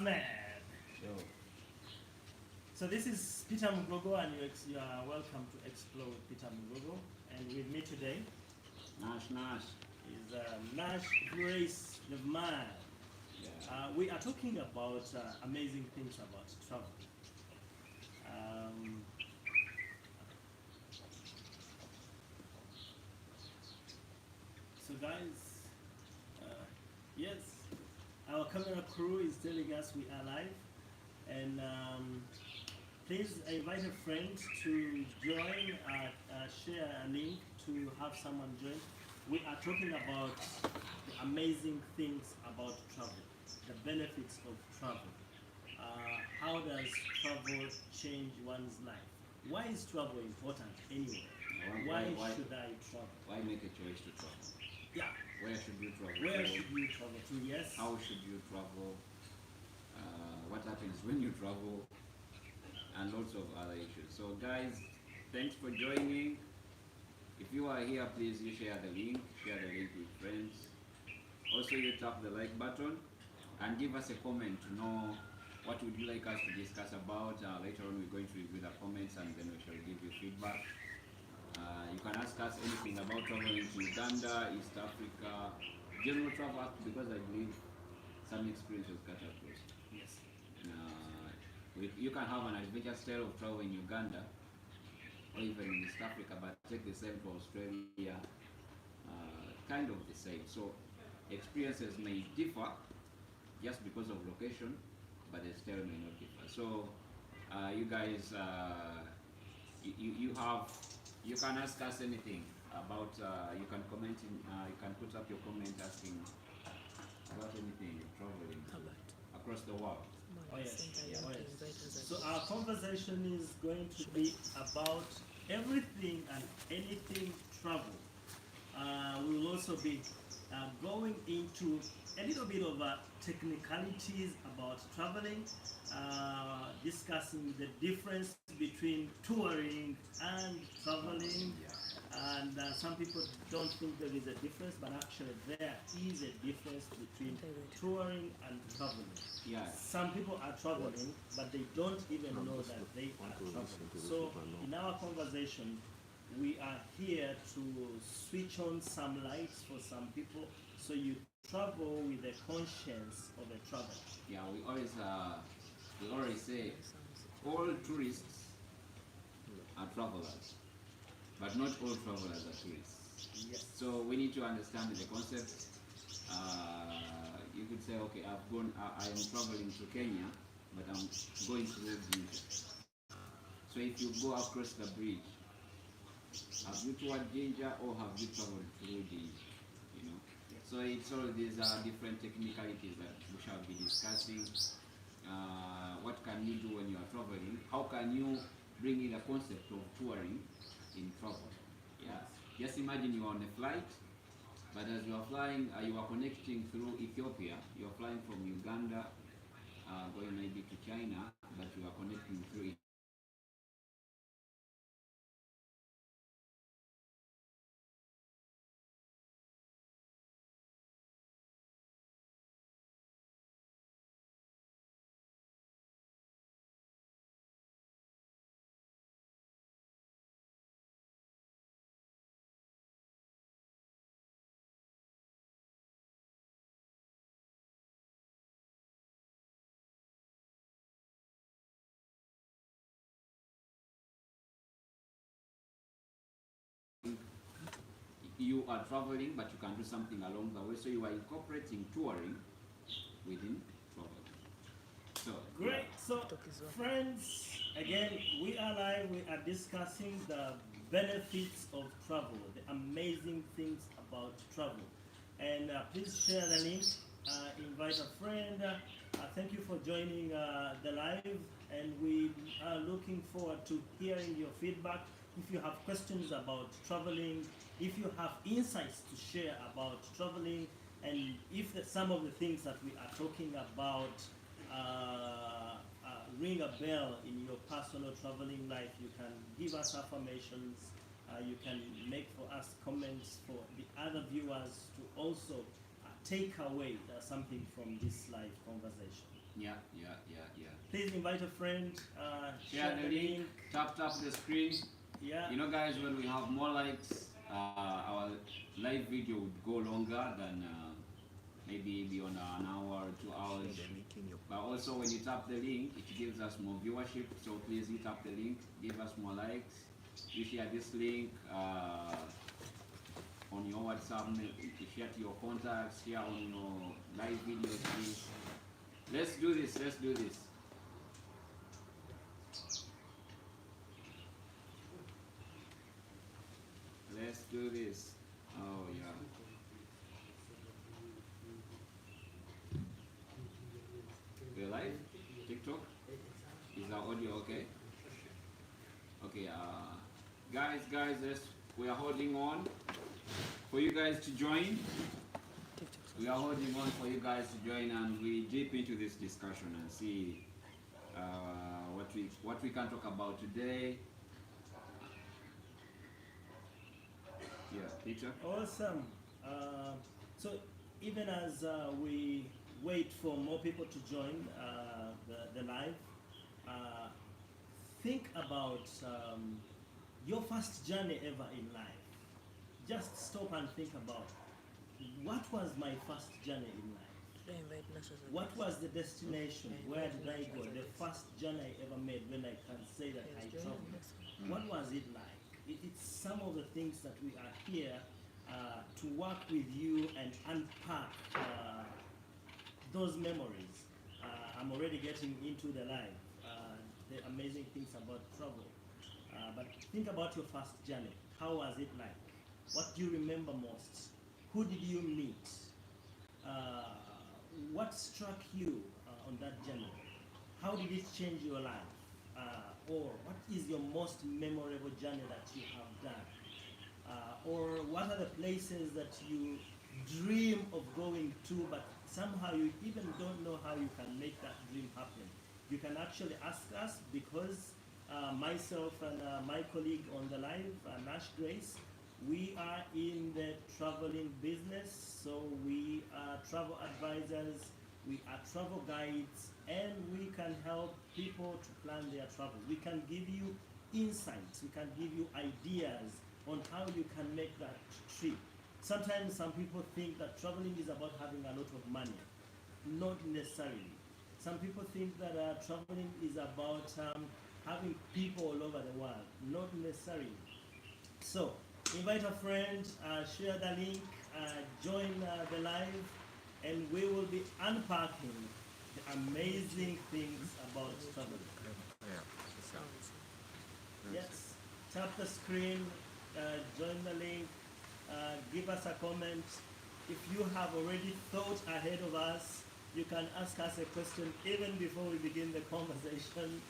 Ahmed. Sure. So this is Peter Mugogo, and you are welcome to Explore with Peter Mugogo. And with me today Nash. is Nash Grace Levman. Yeah. We are talking about amazing things about travel. Um, so guys, yes, our camera crew is telling us we are live, and please invite a friend to join, share a link to have someone join. We are talking about the amazing things about travel, the benefits of travel. How does travel change one's life? Why is travel important anyway? Why should I travel? Why make a choice to travel? Yeah. Where should you travel? Where should you travel to? Yes. How should you travel? What happens when you travel? And lots of other issues. So guys, thanks for joining. If you are here, please you share the link with friends. Also you tap the like button and give us a comment to know what would you like us to discuss about. Later on we're going to review the comments and then we shall give you feedback. You can ask us anything about traveling to Uganda, East Africa, general travel, because I believe some experience was cut across. Yes. You can have an adventure style of travel in Uganda or even in East Africa, but take the same to Australia, kind of the same. So experiences may differ just because of location, but the style may not differ. So you guys, you can ask us anything about, you can comment in, you can put up your comment asking about anything traveling across the world. Oh yes. Oh yes. So our conversation is going to be about everything and anything travel. We will also be going into a little bit of technicalities about traveling, discussing the difference between touring and traveling. And some people don't think there is a difference, but actually there is a difference between touring and traveling. Yeah. Some people are traveling, but they don't even know that they are traveling. So in our conversation, we are here to switch on some lights for some people, so you travel with the conscience of a traveler. Yeah, we always say all tourists are travelers, but not all travelers are tourists. Yes. So we need to understand the concept. You could say, okay, I am traveling to Kenya, but I'm going through Jinja. So if you go across the bridge, have you toured Jinja or have you traveled through Jinja? You know. So it's all these different technicalities that we shall be discussing. What can you do when you are traveling? How can you bring in the concept of touring in travel? Yeah. Just imagine you are on a flight, but as you are flying, you are connecting through Ethiopia. You are flying from Uganda, going maybe to China, but you are connecting through you are traveling, but you can do something along the way. So you are incorporating touring within travel. So Great. So, friends, again, we are live. We are discussing the benefits of travel, the amazing things about travel. And please share the link, invite a friend. Thank you for joining the live, and we are looking forward to hearing your feedback. If you have questions about traveling, if you have insights to share about traveling, and if some of the things that we are talking about ring a bell in your personal traveling life, you can give us affirmations. You can make for us comments for the other viewers to also take away something from this live conversation. Yeah. Please invite a friend, Share the link, tap the screen. Yeah. You know, guys, when we have more likes, our live video would go longer than maybe beyond an hour or 2 hours. But also, when you tap the link, it gives us more viewership. So please, you tap the link, give us more likes. You share this link on your WhatsApp, you share to your contacts, share on your live videos, please. Let's do this. Let's do this. Let's do this. Oh yeah. We're live? TikTok? Is our audio okay? Okay, guys, we are holding on for you guys to join. We are holding on for you guys to join, and we deep into this discussion and see what we can talk about today. Yeah, Peter. Awesome. So even as we wait for more people to join the live, think about your first journey ever in life. Just stop and think about, what was my first journey in life? What was the destination? Where did I go? The first journey I ever made, when I can say that I traveled. What was it like? It's some of the things that we are here to work with you and unpack those memories. I'm already getting into the life, the amazing things about travel. But think about your first journey. How was it like? What do you remember most? Who did you meet? What struck you on that journey? How did it change your life? Or what is your most memorable journey that you have done? Or what are the places that you dream of going to, but somehow you even don't know how you can make that dream happen? You can actually ask us, because myself and my colleague on the live, Nash Grace, we are in the traveling business. So we are travel advisors, we are travel guides, and we can help people to plan their travel. We can give you insights, we can give you ideas on how you can make that trip. Sometimes some people think that traveling is about having a lot of money. Not necessarily. Some people think that traveling is about having people all over the world. Not necessarily. So, invite a friend, share the link, join the live, and we will be unpacking the amazing things about traveling. Yes, tap the screen, join the link, give us a comment. If you have already thought ahead of us, you can ask us a question even before we begin the conversation.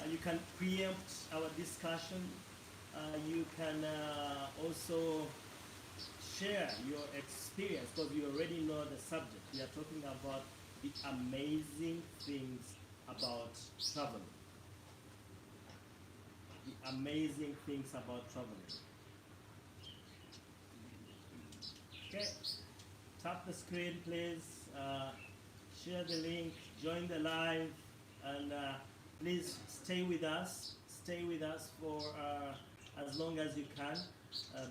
You can preempt our discussion. You can also share your experience, because you already know the subject. We are talking about the amazing things about traveling. The amazing things about traveling. Okay, tap the screen, please. Share the link, join the live, and please stay with us. Stay with us for as long as you can,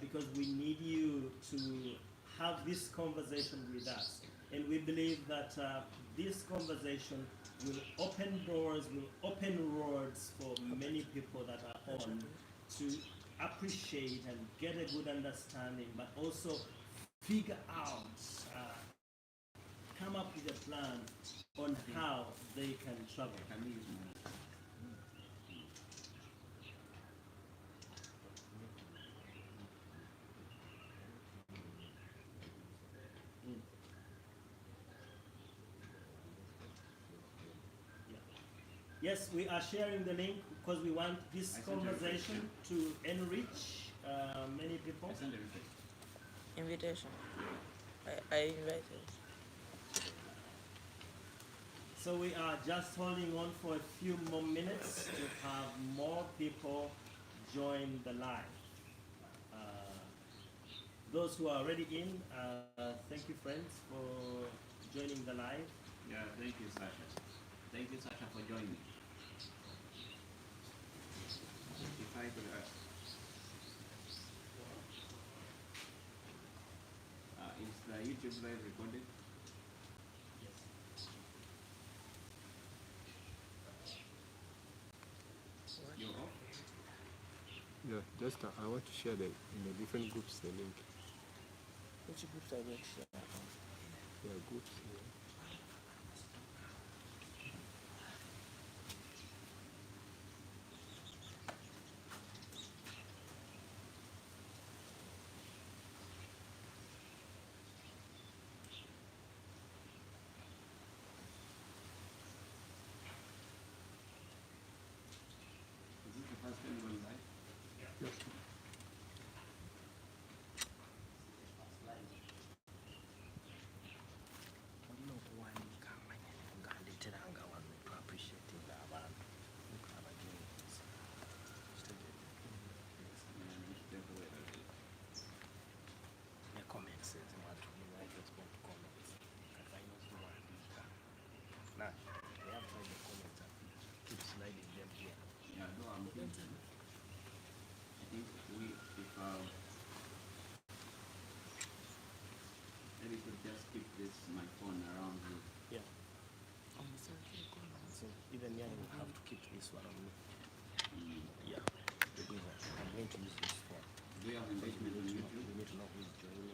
because we need you to have this conversation with us. And we believe that this conversation will open doors, will open roads for many people that are on to appreciate and get a good understanding, but also figure out, come up with a plan on how they can travel. Yes, we are sharing the link because we want this conversation to enrich many people. I sent the Invitation. I invited. So we are just holding on for a few more minutes to have more people join the live. those who are already in, thank you, friends, for joining the live. Yeah, thank you, Sasha. Thank you, Sasha, for joining. If I could is the YouTube live recorded? Yes. You're off? Yeah, just I want to share in the different groups the link. Which groups are going to share? Yeah, groups. Yeah. Is this the first time going live? Yeah, no, I'm thinking. I think if maybe could just keep my phone around you. Yeah. So even here, you have to keep this one on me. Yeah. Because I'm going to use this phone. Do you have engagement on YouTube? You need to know who's joining.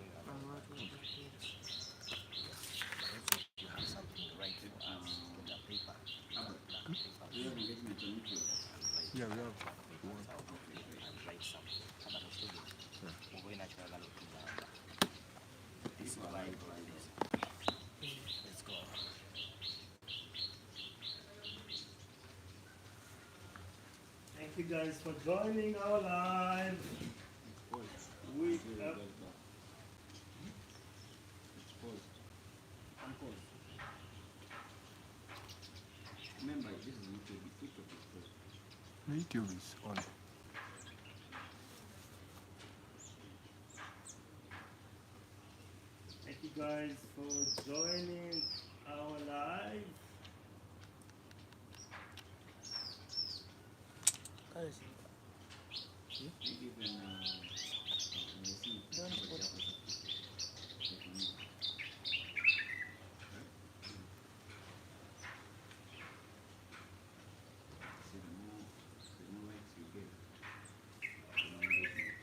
You have something to write for us. Get a paper. Do you have engagement on YouTube? Yeah, we have one. And write something. Kama tufuje. Uwe natural ukizamba. This is live like this. Let's go. Thank you guys for joining our live. We It's paused. I'm paused. Remember, this is YouTube. TikTok is paused. YouTube is on. Thank you guys for joining our live. Guys, Maybe when we see Don't somebody put- else they can move. See, the more likes you give, the more engagement.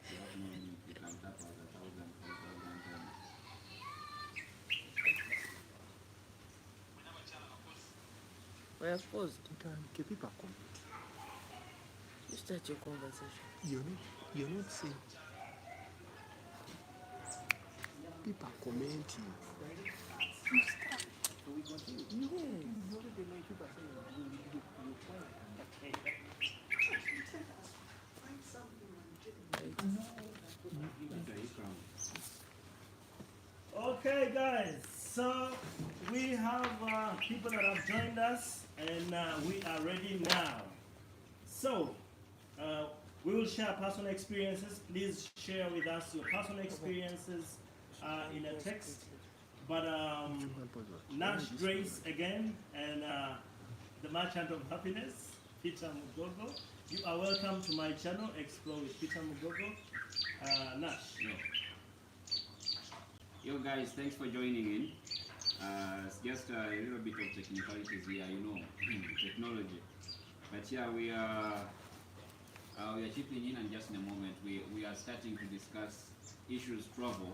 You have no limit. You can tap out 1,000, 5,000 times. we have paused. You can keep people comment. You start your conversation. You're not saying. People commenting. So we continue. After you come, Okay, guys. So we have people that have joined us, and we are ready now. So we will share personal experiences. Please share with us your personal experiences in a text. But Nash Grace again, and the Merchant of Happiness, Peter Mugogo. You are welcome to my channel, Explore with Peter Mugogo. Nash. yo guys, thanks for joining in. It's just a little bit of technicalities here, technology. But yeah, we are chipping in, and just in a moment we are starting to discuss issues travel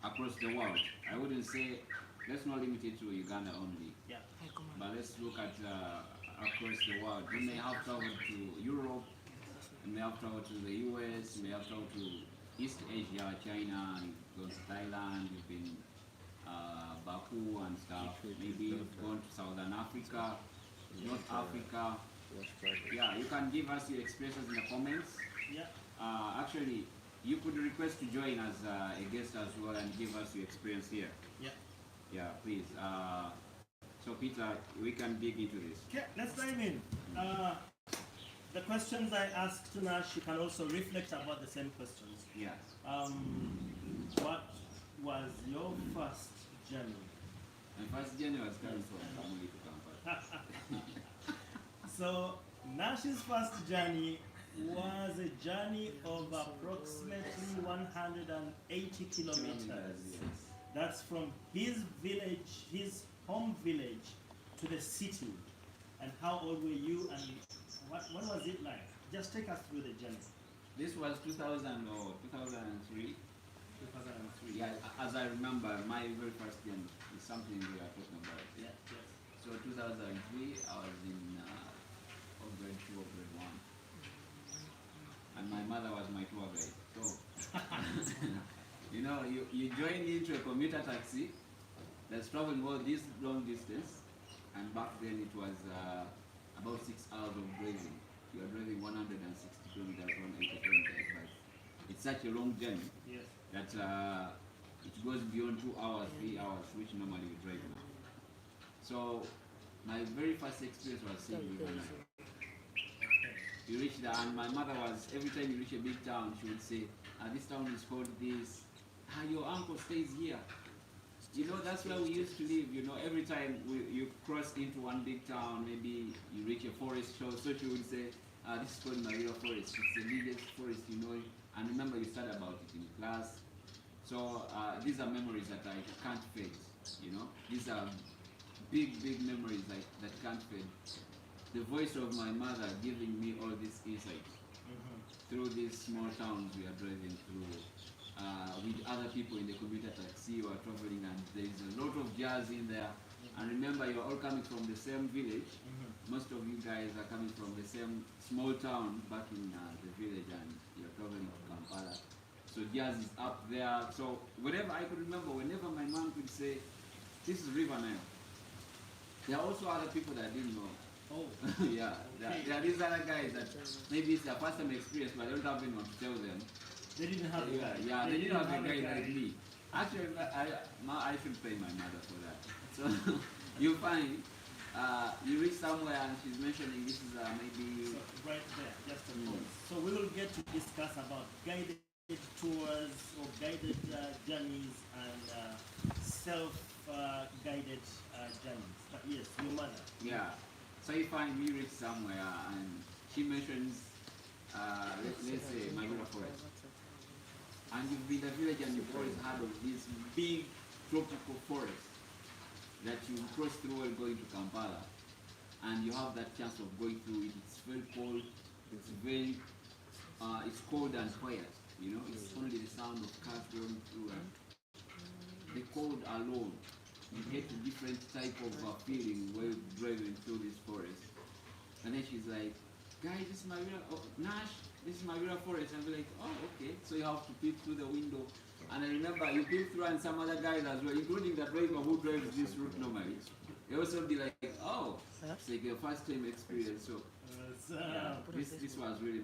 across the world. I wouldn't say let's not limit it to Uganda only, Yeah. but let's look at across the world. We may have traveled to Europe, we may have traveled to the US, we may have traveled to East Asia, China, and gone to Thailand, we've been Baku and stuff. Maybe you've gone to Southern Africa, North Africa. Yeah, you can give us your experiences in the comments. Yeah. Actually, you could request to join as a guest as well and give us your experience here. Yeah. Yeah, please. So Peter, we can dig into this. Okay, let's dive in. the questions I asked Nash, you can also reflect about the same questions. Yeah. What was your first journey? My first journey was coming from Kamuli to Kampala. So Nash's first journey was a journey of approximately 180 kilometers. Yes. That's from his village, his home village, to the city. And how old were you, and what was it like? Just take us through the journey. This was 2000 or 2003. 2003. Yeah, as I remember, my very first journey is something we are talking about. Yeah, yes. So 2003, I was in grade 2 or grade 1. And my mother was my tour guide. So, you know, you join into a commuter taxi that's traveling all this long distance. And back then it was about 6 hours of driving. You are driving 160 kilometers, 180 kilometers, but it's such a long journey Yes. that it goes beyond 2 hours, 3 hours, which normally we drive now. So my very first experience was seeing River Nile. You reach there, and my mother was, every time you reach a big town, she would say, this town is called this, your uncle stays here. You know, that's where we used to live. You know, every time you cross into one big town, maybe you reach a forest show, so she would say, this is called Marira Forest. It's the biggest forest, you know, and remember you studied about it in class. So these are memories that I can't fade, you know. These are big, big memories that can't fade. The voice of my mother giving me all these insights through these small towns we are driving through. With other people in the commuter taxi who are traveling, and there is a lot of jazz in there. And remember, you're all coming from the same village. Most of you guys are coming from the same small town back in the village, and you're traveling to Kampala. So jazz is up there. So whatever I could remember, whenever my mom could say, this is River Nile. There are also other people that I didn't know. Oh. Yeah, there are these other guys that maybe it's their first time experience, but I don't have anyone to tell them. They didn't have a guy. Yeah, they didn't have a guy like me. Actually, I should pay my mother for that. So you find, you reach somewhere and she's mentioning this is maybe... So right there, just a pause. So we will get to discuss about guided tours or guided journeys and self-guided journeys. But yes, your mother. Yeah. So you find we reach somewhere and she mentions, let's say, Marira Forest. And you've been in the village and you've always heard of this big tropical forest that you cross through while going to Kampala. And you have that chance of going through it. It's very cold. It's very, it's cold and quiet. You know, it's only the sound of cars going through. And the cold alone, you get a different type of feeling while driving through this forest. And then she's like, guys, this is Marira, Nash, this is Marira Forest. And we're like, oh, okay. So you have to peep through the window. And I remember you peep through and some other guys as well, including the driver who drives this route normally. They also be like, oh, it's like a first time experience. So yeah, this was really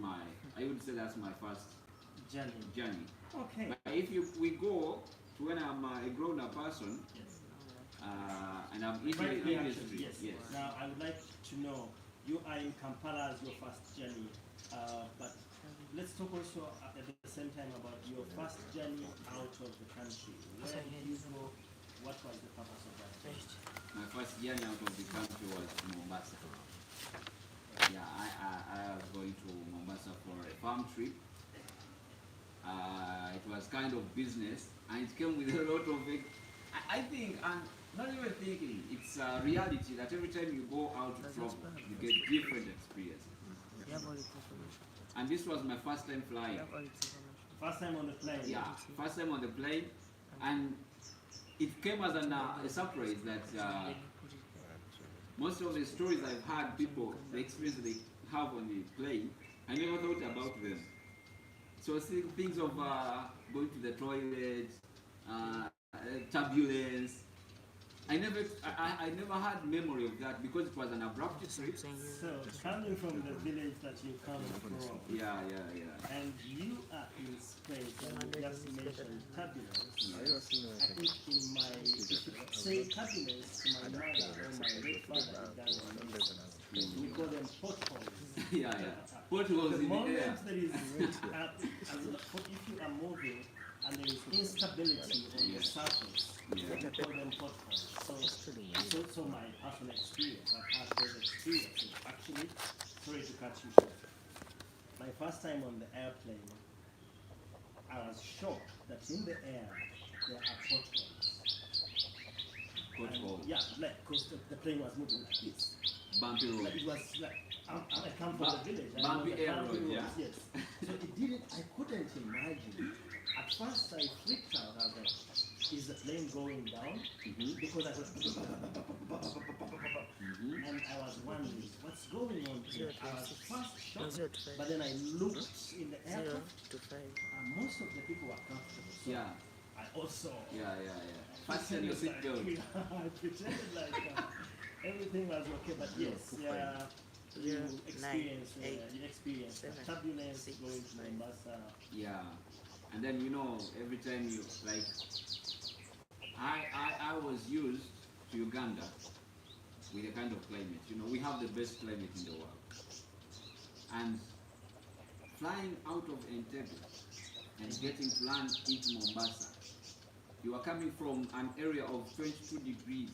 I would say that's my first journey. Okay. But if we go to when I'm a grown up person, Yes. And I'm in Right the reaction, industry, yes. Now I would like to know, you are in Kampala as your first journey, but let's talk also at the same time about your first journey out of the country. Where did you go? What was the purpose of that? My first journey out of the country was Mombasa. Yeah, I was going to Mombasa for a farm trip. It was kind of business, and it came with a lot of it. I think, and not even thinking, it's a reality that every time you go out to travel, you get different experiences. And this was my first time flying. First time on the plane? Yeah, first time on the plane, and it came as a surprise that most of the stories I've had, people, the experience they have on the plane, I never thought about them. So seeing things of going to the toilet, turbulence, I never had memory of that because it was an abrupt trip. So, coming from the village that you come from, Yeah. and you are in space, and you just mentioned turbulence. I think in my, if you say turbulence to my mother or my late father, it doesn't mean. We call them potholes. Yeah, yeah. Potholes The in the moment air. there is, if you are moving and there is instability on the surface, we call them potholes. So it's also my personal experience. I've had those experiences. Actually, sorry to cut you short. My first time on the airplane, I was shocked that in the air there are potholes. Potholes. And, yeah, like because the plane was moving like this. Bumpy road. Like it was like I come from the village. I know Bumpy the air bumpy road, yeah. roads, yes. So it didn't. I couldn't imagine. At first, I freaked out. I was like, "Is the plane going down?" Because I was, and I was wondering what's going on here. I was first shocked, but then I looked in the 0 aircraft, to 5. and most of the people were comfortable. So Yeah, I also yeah, yeah, yeah. Fasten your seatbelt. I pretended like everything was okay, but yes, yeah, you 0, 9, you experience 7, turbulence 6, going to 5. Mombasa. Yeah, and then every time you like, I was used to Uganda with a kind of climate. We have the best climate in the world, and flying out of Entebbe and getting to land into Mombasa, you are coming from an area of 22 degrees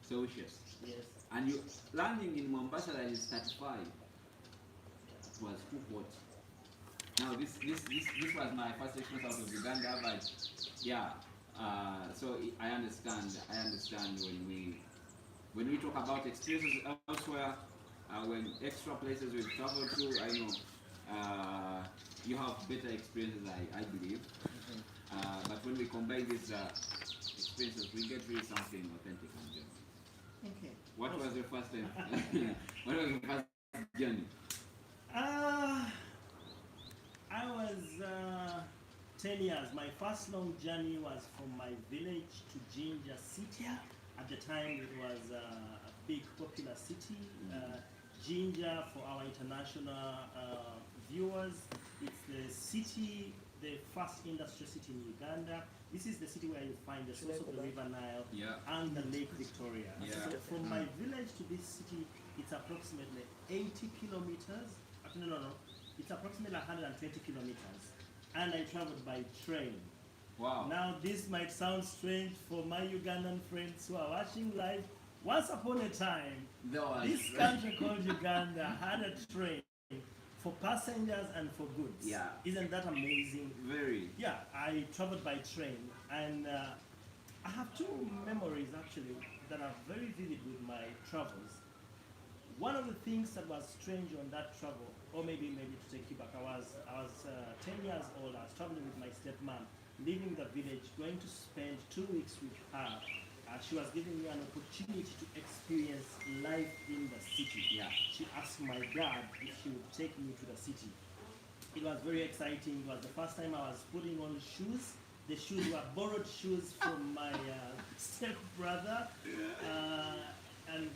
Celsius, Yes. and you landing in Mombasa that is 35. It was too hot. Now this was my first experience out of Uganda, but yeah. So I understand when we talk about experiences elsewhere, when extra places we've traveled to, I know you have better experiences, I believe. But when we combine these experiences, we get really something authentic and genuine. Okay. What was your first time? What was your first journey? I was 10 years. My first long journey was from my village to Jinja City. At the time, it was a big popular city. Jinja, for our international viewers, it's the city, the first industrial city in Uganda. This is the city where you find the source of the River Nile and the Lake Victoria. Yeah. So from my village to this city, it's approximately 80 kilometers. No. It's approximately 120 kilometers. And I traveled by train. Wow. Now, this might sound strange for my Ugandan friends who are watching live. Once upon a time, this country called Uganda had a train for passengers and for goods. Yeah. Isn't that amazing? Very. Yeah, I traveled by train, and I have two memories actually that are very vivid with my travels. One of the things that was strange on that travel, or maybe to take you back, I was 10 years old. I was traveling with my stepmom, leaving the village, going to spend 2 weeks with her. She was giving me an opportunity to experience life in the city. Yeah. She asked my dad if he would take me to the city. It was very exciting. It was the first time I was putting on shoes. The shoes were borrowed shoes from my stepbrother, and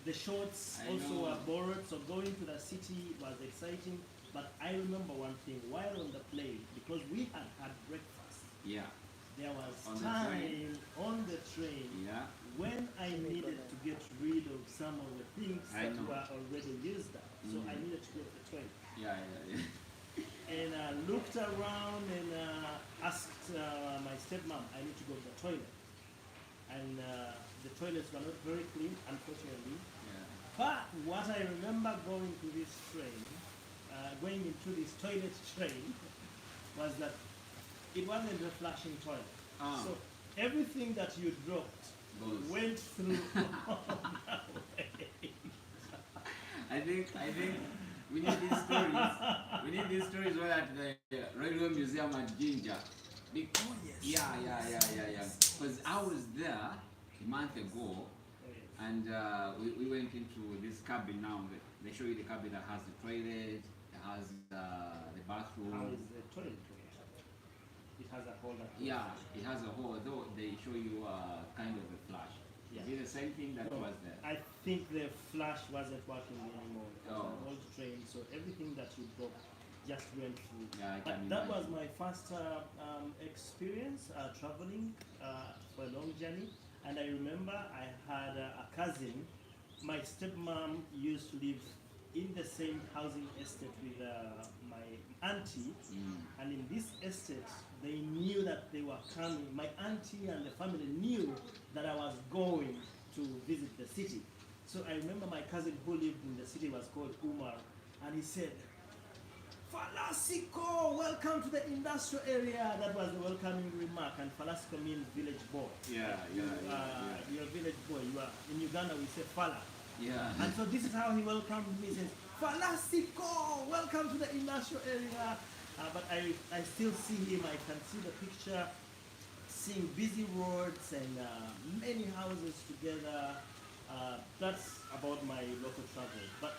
the shorts also were borrowed. So going to the city was exciting. But I remember one thing while on the plane, because we had breakfast. Yeah. There was On the time train. on the train Yeah. when I needed to get rid of some of the things I that know. were already used up. So I needed to go to the toilet. Yeah. And I looked around and asked my stepmom, I need to go to the toilet. And the toilets were not very clean, unfortunately. Yeah. But what I remember going to this train, going into this toilet train, was that it wasn't a flushing toilet. Ah. So everything that you dropped Goes. went through all that way. I think we need these stories. We need these stories right at the Railway Museum at Jinja. Oh, yes. Yeah. Because I was there a month ago, and we went into this cabin now. They show you the cabin that has the toilet, it has the bathroom. How is the toilet? It has a hole. Yeah, it has a hole, though they show you kind of a flash. Yeah. Is it the same thing that No, was there? I think the flash wasn't working anymore. It was Oh. an old train, so everything that you dropped just went through. Yeah, I But can that was imagine. my first experience traveling for a long journey. And I remember I had a cousin. My stepmom used to live in the same housing estate with my auntie. And in this estate, they knew that they were coming. My auntie and the family knew that I was going to visit the city. So I remember my cousin who lived in the city was called Umar, and he said, Falasiko, welcome to the industrial area. That was the welcoming remark, and Falasiko means village boy. Yeah. You're a village boy. You are in Uganda. We say Fala. Yeah. And so this is how he welcomed me. He says, Falasiko, welcome to the industrial area. But I still see him. I can see the picture, seeing busy roads and many houses together. That's about my local travel. But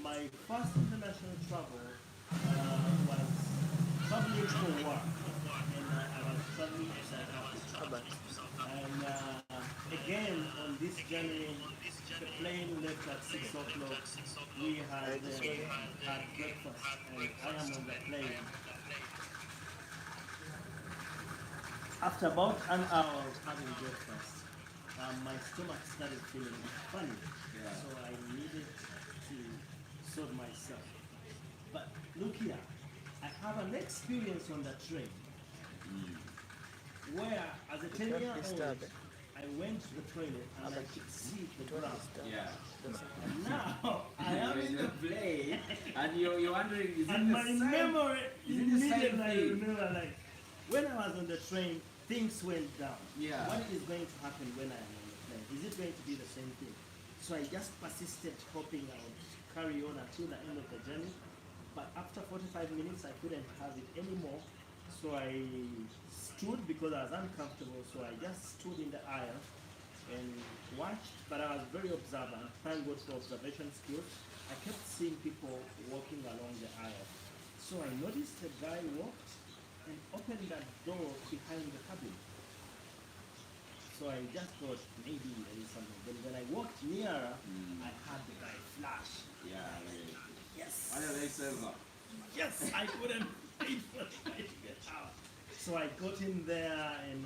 my first international travel was traveling for work. And I was traveling to South Africa. And again, on this journey, the plane left at 6 o'clock. We had breakfast, and I am on the plane. After about an hour of having breakfast, my stomach started feeling funny. Yeah. So I needed to sort myself. But look here, I have an experience on the train where, as a 10-year-old, I went to the toilet and I could see the ground. Yeah. And now I am You're in in the the plane, and you're wondering, is it and the my same? memory Is it the same immediately I thing? remember, like when I was on the train, things went down. Yeah. What is going to happen when I am on the plane? Is it going to be the same thing? So I just persisted, hoping I would carry on until the end of the journey. But after 45 minutes, I couldn't have it anymore. So I stood because I was uncomfortable. So I just stood in the aisle and watched. But I was very observant. Thank God for observation skills. I kept seeing people walking along the aisle. So I noticed a guy walked and opened that door behind the cabin. So I just thought maybe there is something. Then when I walked nearer, I heard the guy flash. Yeah. Yes. What are they saying? Yes, I couldn't wait for the guy to get out. So I got in there, and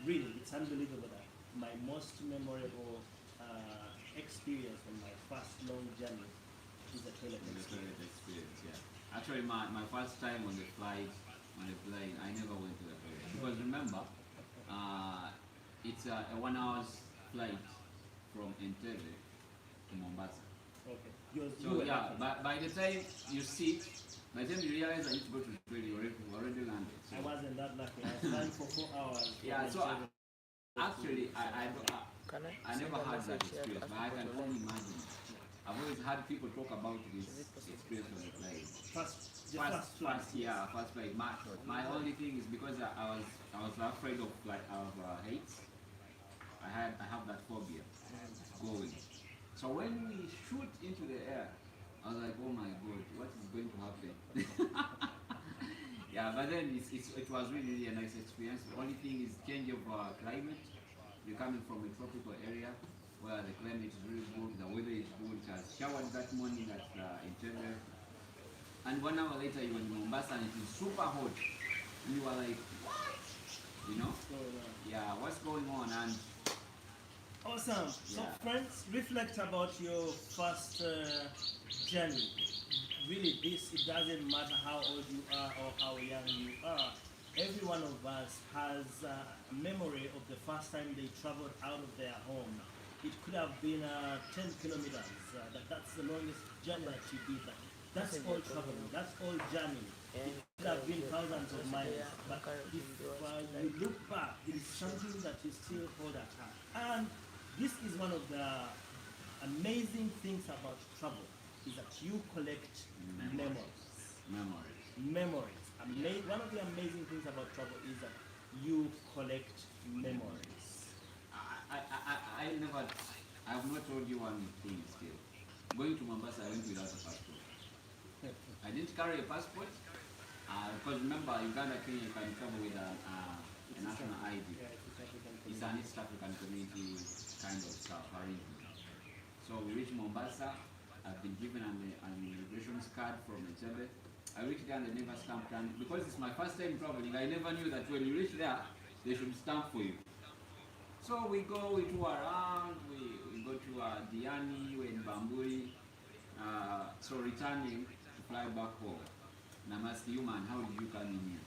really, it's unbelievable that my most memorable experience on my first long journey is the toilet experience. Experience, yeah. Actually, my first time on the flight, on the plane, I never went to the toilet. Because remember, it's a 1 hour's flight from Entebbe to Mombasa. Okay. You So were yeah, lucky. by the time you sit, by the time you realize I need to go to the toilet, you already landed. So, I wasn't that lucky. I was flying for 4 hours. yeah, from so Entebbe. actually, Can I never had that experience, but I can only imagine. imagine. I've always had people talk about this experience on the plane. the first flight. First flight. My only thing is because I was afraid of heights. I have that phobia going. So when we shoot into the air, I was like, oh my god, what is going to happen? Yeah, but then it was really a nice experience. The only thing is change of climate. You're coming from a tropical area where the climate is really good, the weather is good. It has showered that morning at Entebbe. And 1 hour later you were in Mombasa and it is super hot. And you were like, what? You know? So, Yeah, what's going on? And awesome. So, Yeah. friends, reflect about your first journey. Really, it doesn't matter how old you are or how young you are. Every one of us has a memory of the first time they traveled out of their home. It could have been 10 kilometers. That's the longest journey that you did. That's all traveling. That's all journey. It could have been thousands of miles. But if you look back, it is something that you still hold at heart. And this is one of the amazing things about travel, is that you collect memories. memories. One of the amazing things about travel is that you collect memories. I have not told you one thing still. Going to Mombasa, I went without a passport. I didn't carry a passport because remember, Uganda, Kenya, you can travel with a national ID. Yeah, it's African It's an East African community kind of stuff, arrangement. So we reached Mombasa. I've been given an immigration card from Entebbe. I reached there and they never stamped, and because it's my first time traveling, I never knew that when you reach there, they should stamp for you. So we go, we tour around, we go to Diani, we're in Bamburi, so returning to fly back home. And I'm asking you, man, how did you come in here?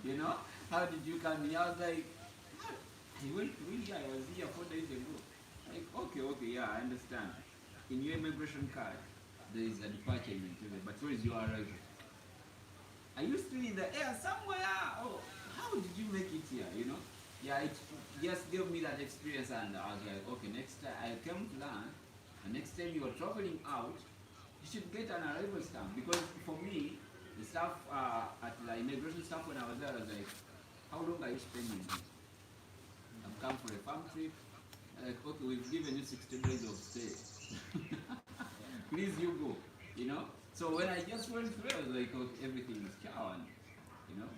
You know, how did you come in here? I was like, I went really, I was here 4 days ago. Like, okay, yeah, I understand. In your immigration card, there is a departure in Entebbe, but where is your arrival? Are you still in the air somewhere? Oh, how did you make it here, you know? Yeah, it just gave me that experience, and I was like, okay, next time I came to learn, and next time you are traveling out, you should get an arrival stamp, because for me, the staff at the immigration staff when I was there, I was like, how long are you spending here? I've come for a farm trip. Like, okay, we've given you 60 days of stay. Please, you go, you know? So when I just went through, I was like, okay, everything is cow, you know?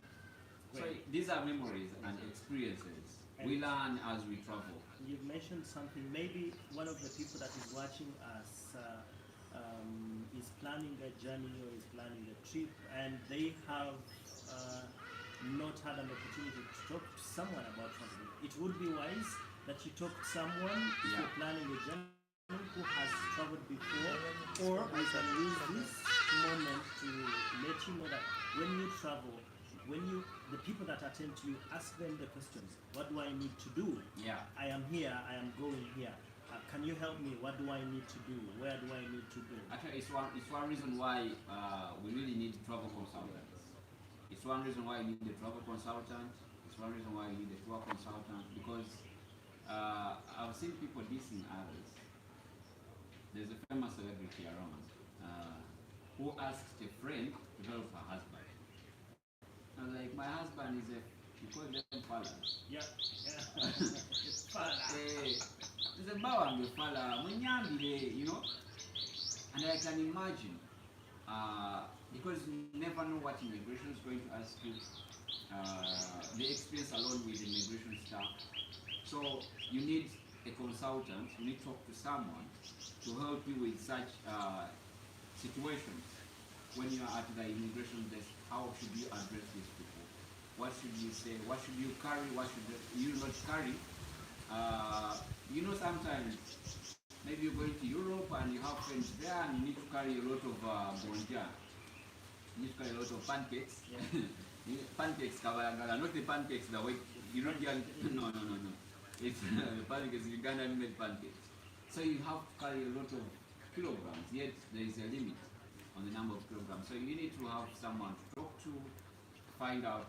So these are memories and experiences. We learn as we travel. You've mentioned something, maybe one of the people that is watching us is planning a journey or is planning a trip, and they have not had an opportunity to talk to someone about traveling. It would be wise that you talk to someone if you're planning a journey who has traveled before, or we can use this moment to let you know that when you travel, the people that attend to you, ask them the questions. What do I need to do? Yeah. I am here, I am going here. Can you help me? What do I need to do? Where do I need to go? Actually, it's one reason why we really need travel consultants. It's one reason why you need a travel consultant. It's one reason why you need a tour consultant, because I've seen people dissing others. There's a famous celebrity around who asked a friend to help her husband. I was like, my husband is you call them fathers. Yeah. It's fun. There's a bawang fala, you know? And I can imagine, because you never know what immigration is going to ask you, the experience alone with immigration staff. So you need a consultant, you need to talk to someone to help you with such situations. When you are at the immigration desk, how should you address these people? What should you say? What should you carry? What should you not carry? You know, sometimes maybe you're going to Europe and you have friends there and you need to carry a lot of bonja. You need to carry a lot of pancakes. Yeah. Pancakes, kabalangala, not the pancakes the way you don't get. No. It's pancakes, Ugandan made pancakes. So you have to carry a lot of kilograms, yet there is a limit on the number of kilograms. So you need to have someone to talk to, find out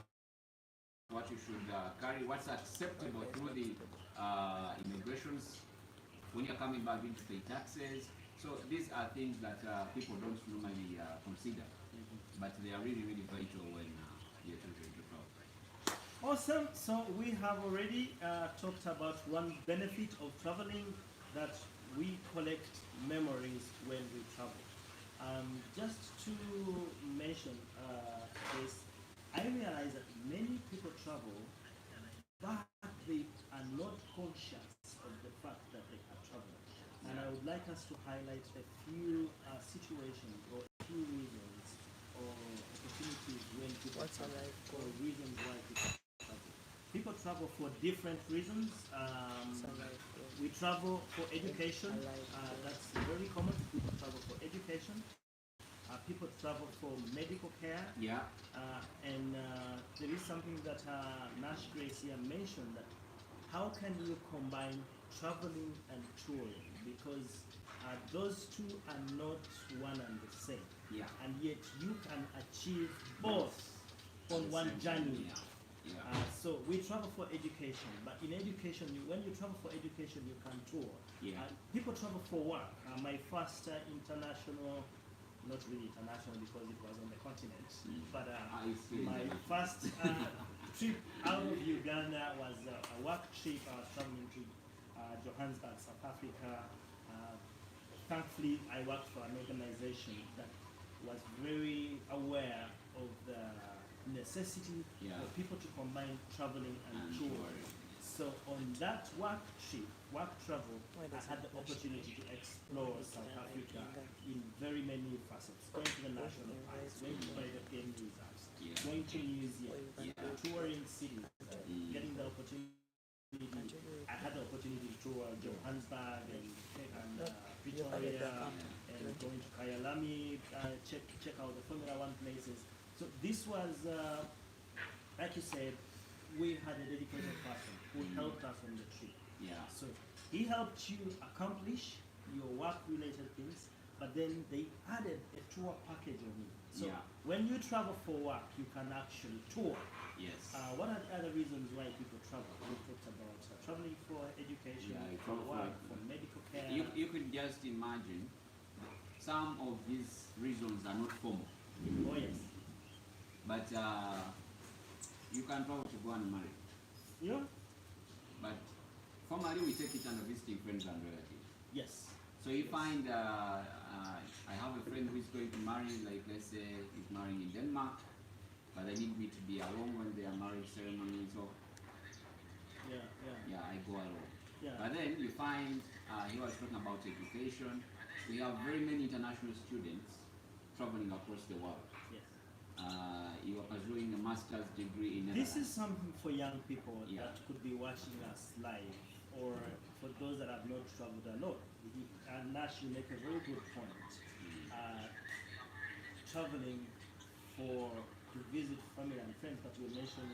what you should carry, what's acceptable through the immigrations, when you're coming back, you need to pay taxes. So these are things that people don't normally consider, but they are really, really vital when you're trying to travel. Awesome. So we have already talked about one benefit of traveling, that we collect memories when we travel. Just to mention this, I realize that many people travel, but they are not conscious of the fact that they are traveling. And I would like us to highlight a few situations or a few reasons or opportunities when people travel, or reasons why people travel. People travel for different reasons. We travel for education. That's very common. People travel for education. People travel for medical care. Yeah. And there is something that Nash Gracia mentioned, that how can you combine traveling and touring? Because those two are not one and the same. Yeah. And yet you can achieve both on one journey. Yeah. So we travel for education, but in education, when you travel for education, you can tour. Yeah. People travel for work. My first international, not really international because it was on the continent, but my first trip out of Uganda was a work trip. I was traveling to Johannesburg, South Africa. Thankfully, I worked for an organization that was very aware of the necessity for people to combine traveling and touring. So on that work trip, work travel, Why I does had it the flash? opportunity to explore South Africa in very many facets. Going to the national parks, going to private game reserves, Yeah. going to museums, Yeah. touring cities, getting the opportunity. I had the opportunity to tour Johannesburg and Pretoria and going to Kyalami, check out the Formula One places. So this was, like you said, we had a dedicated person who helped us on the trip. Yeah. So he helped you accomplish your work-related things, but then they added a tour package on it. So Yeah. when you travel for work, you can actually tour. Yes. What are the other reasons why people travel? We talked about traveling for education, Yeah, you for travel for- work, for medical care. You could just imagine some of these reasons are not formal, Oh yes. but you can travel to go and marry. Yeah. But formally, we take it under visiting friends and relatives. Yes. So you find, I have a friend who is going to marry, like let's say he's marrying in Denmark, but they need me to be along when their marriage ceremony. So Yeah. yeah, I go along. Yeah. But then you find, he was talking about education. We have very many international students traveling across the world. Yes. You are pursuing a master's degree in This is Netherlands. something for young people Yeah. that could be watching us live, or for those that have not traveled a lot. And Nash, you make a very good point. Traveling to visit family and friends, but you mentioned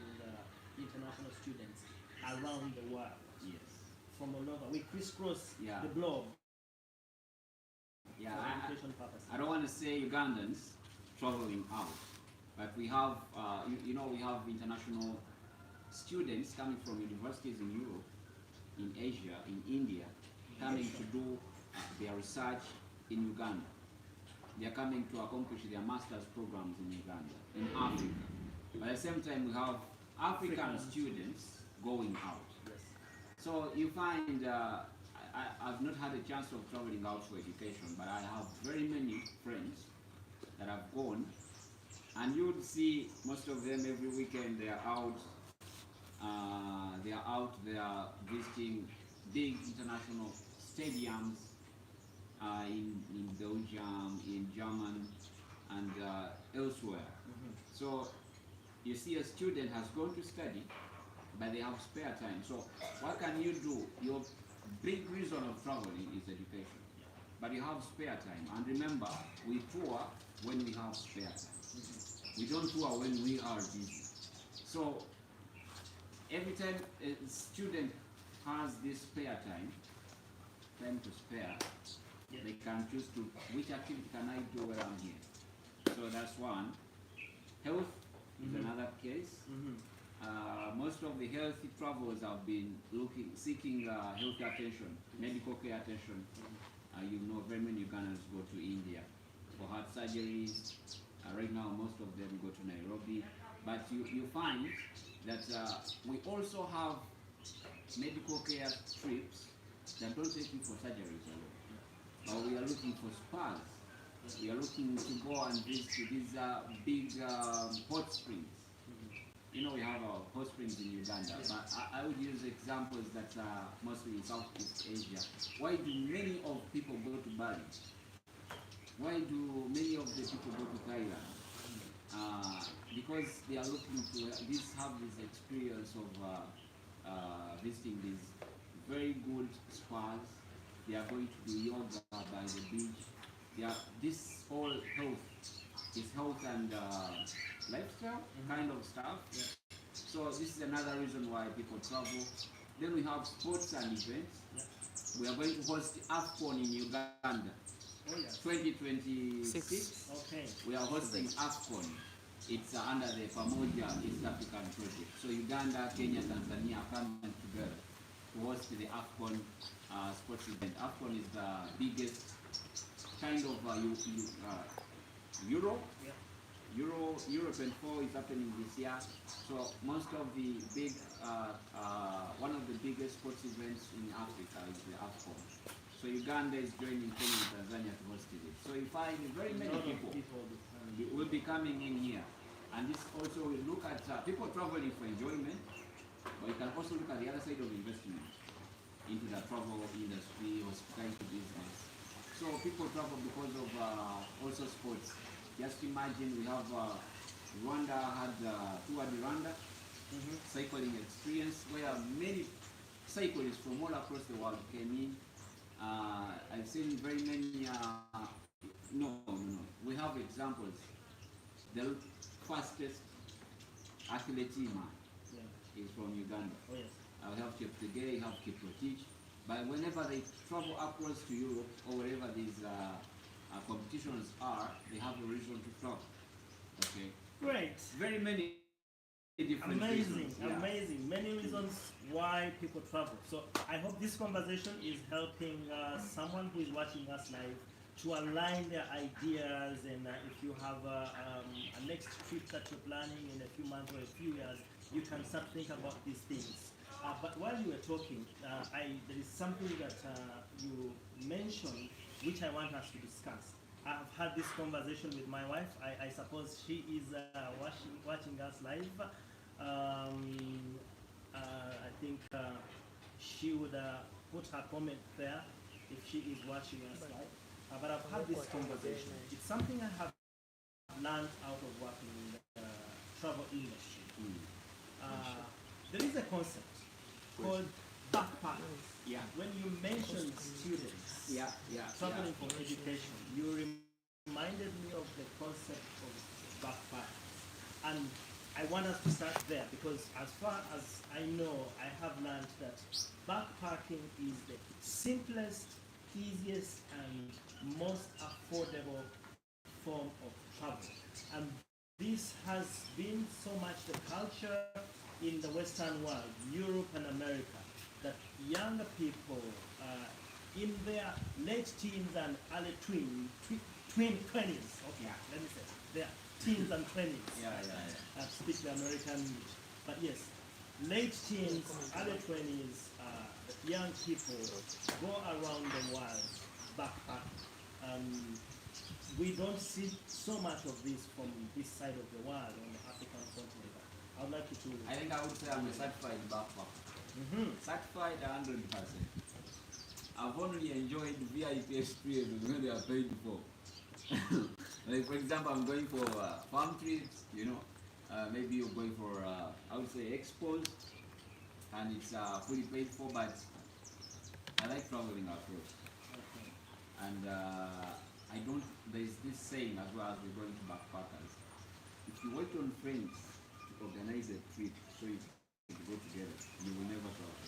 international students around the world Yes. from all over. We crisscross Yeah. the globe Yeah. for education purposes. I don't want to say Ugandans traveling out, but we have, you know, we have international students coming from universities in Europe, in Asia, in India, coming to do their research in Uganda. They are coming to accomplish their master's programs in Uganda, in Africa. But at the same time, we have African students going out. Yes. So you find, I've not had a chance of traveling out for education, but I have very many friends that have gone, and you would see most of them every weekend. They are out. They are visiting big international stadiums in Belgium, in Germany, and elsewhere. So you see a student has gone to study, but they have spare time. So what can you do? Your big reason of traveling is education, but you have spare time. And remember, we tour when we have spare time. We don't tour when we are busy. So every time a student has this spare time to spare, they can choose to, which activity can I do while I'm here? So that's one. Health is another case. Most of the healthy travelers have been seeking health attention, medical care attention. You know, very many Ugandans go to India for heart surgeries. Right now, most of them go to Nairobi. But you find that we also have medical care trips that don't take you for surgeries alone. But we are looking for spas. We are looking to go and visit these big hot springs. You know, we have our hot springs in Uganda, but I would use examples that are mostly in Southeast Asia. Why do many of people go to Bali? Why do many of the people go to Thailand? Because they are looking to have this experience of visiting these very good spas. They are going to do yoga by the beach. This whole health and lifestyle kind of stuff. So this is another reason why people travel. Then we have sports and events. We are going to host AFCON in Uganda, 2026. Okay. We are hosting AFCON. It's under the Pamoja East African project. So Uganda, Kenya, Tanzania are coming together to host the AFCON sports event. AFCON is the biggest kind of Euro. Euro 24 is happening this year. So most of the big, one of the biggest sports events in Africa is the AFCON. So Uganda is joining Kenya and Tanzania to host it. So you find very many people will be coming in here. And this also will look at people traveling for enjoyment, But you can also look at the other side of investment into the travel industry, hospitality business. So people travel because of also sports. Just imagine we have Rwanda had Tour de Rwanda cycling experience where many cyclists from all across the world came in. I've seen very many. No. We have examples. The fastest athlete man is from Uganda. Oh yes. I have Cheptegei, have Kiprotich. But whenever they travel across to Europe or wherever these competitions are, they have a reason to travel. Okay. Great. Very many different reasons. Yeah. Amazing. Many reasons why people travel. So I hope this conversation is helping someone who is watching us live to align their ideas, and if you have a next trip that you're planning in a few months or a few years, you can start thinking about these things. But while you were talking, there is something that you mentioned which I want us to discuss. I have had this conversation with my wife. I suppose she is watching us live. I think she would put her comment there if she is watching us live. But I've had this conversation. It's something I have learned out of working in the travel industry. There is a concept called backpackers. Yeah. When you mentioned students traveling for education, you reminded me of the concept of backpackers. And I want us to start there because as far as I know, I have learned that backpacking is the simplest, easiest, and most affordable form of travel. And this has been so much the culture in the Western world, Europe and America, that younger people in their late teens and early twin 20s, okay, let me say, their teens and 20s. I speak the American English. But yes, late teens, early 20s, young people go around the world backpacking. We don't see so much of this from this side of the world on the African continent. I would like you to... I think I would say I'm a certified backpacker. Certified 100%. I've only enjoyed VIP experiences when they are paid for. Like for example, I'm going for farm trips, maybe you're going for, I would say expos, and it's fully paid for, but I like traveling across. And there's this saying as well as we're going to backpackers. If you wait on friends to organize a trip so you can go together, you will never travel.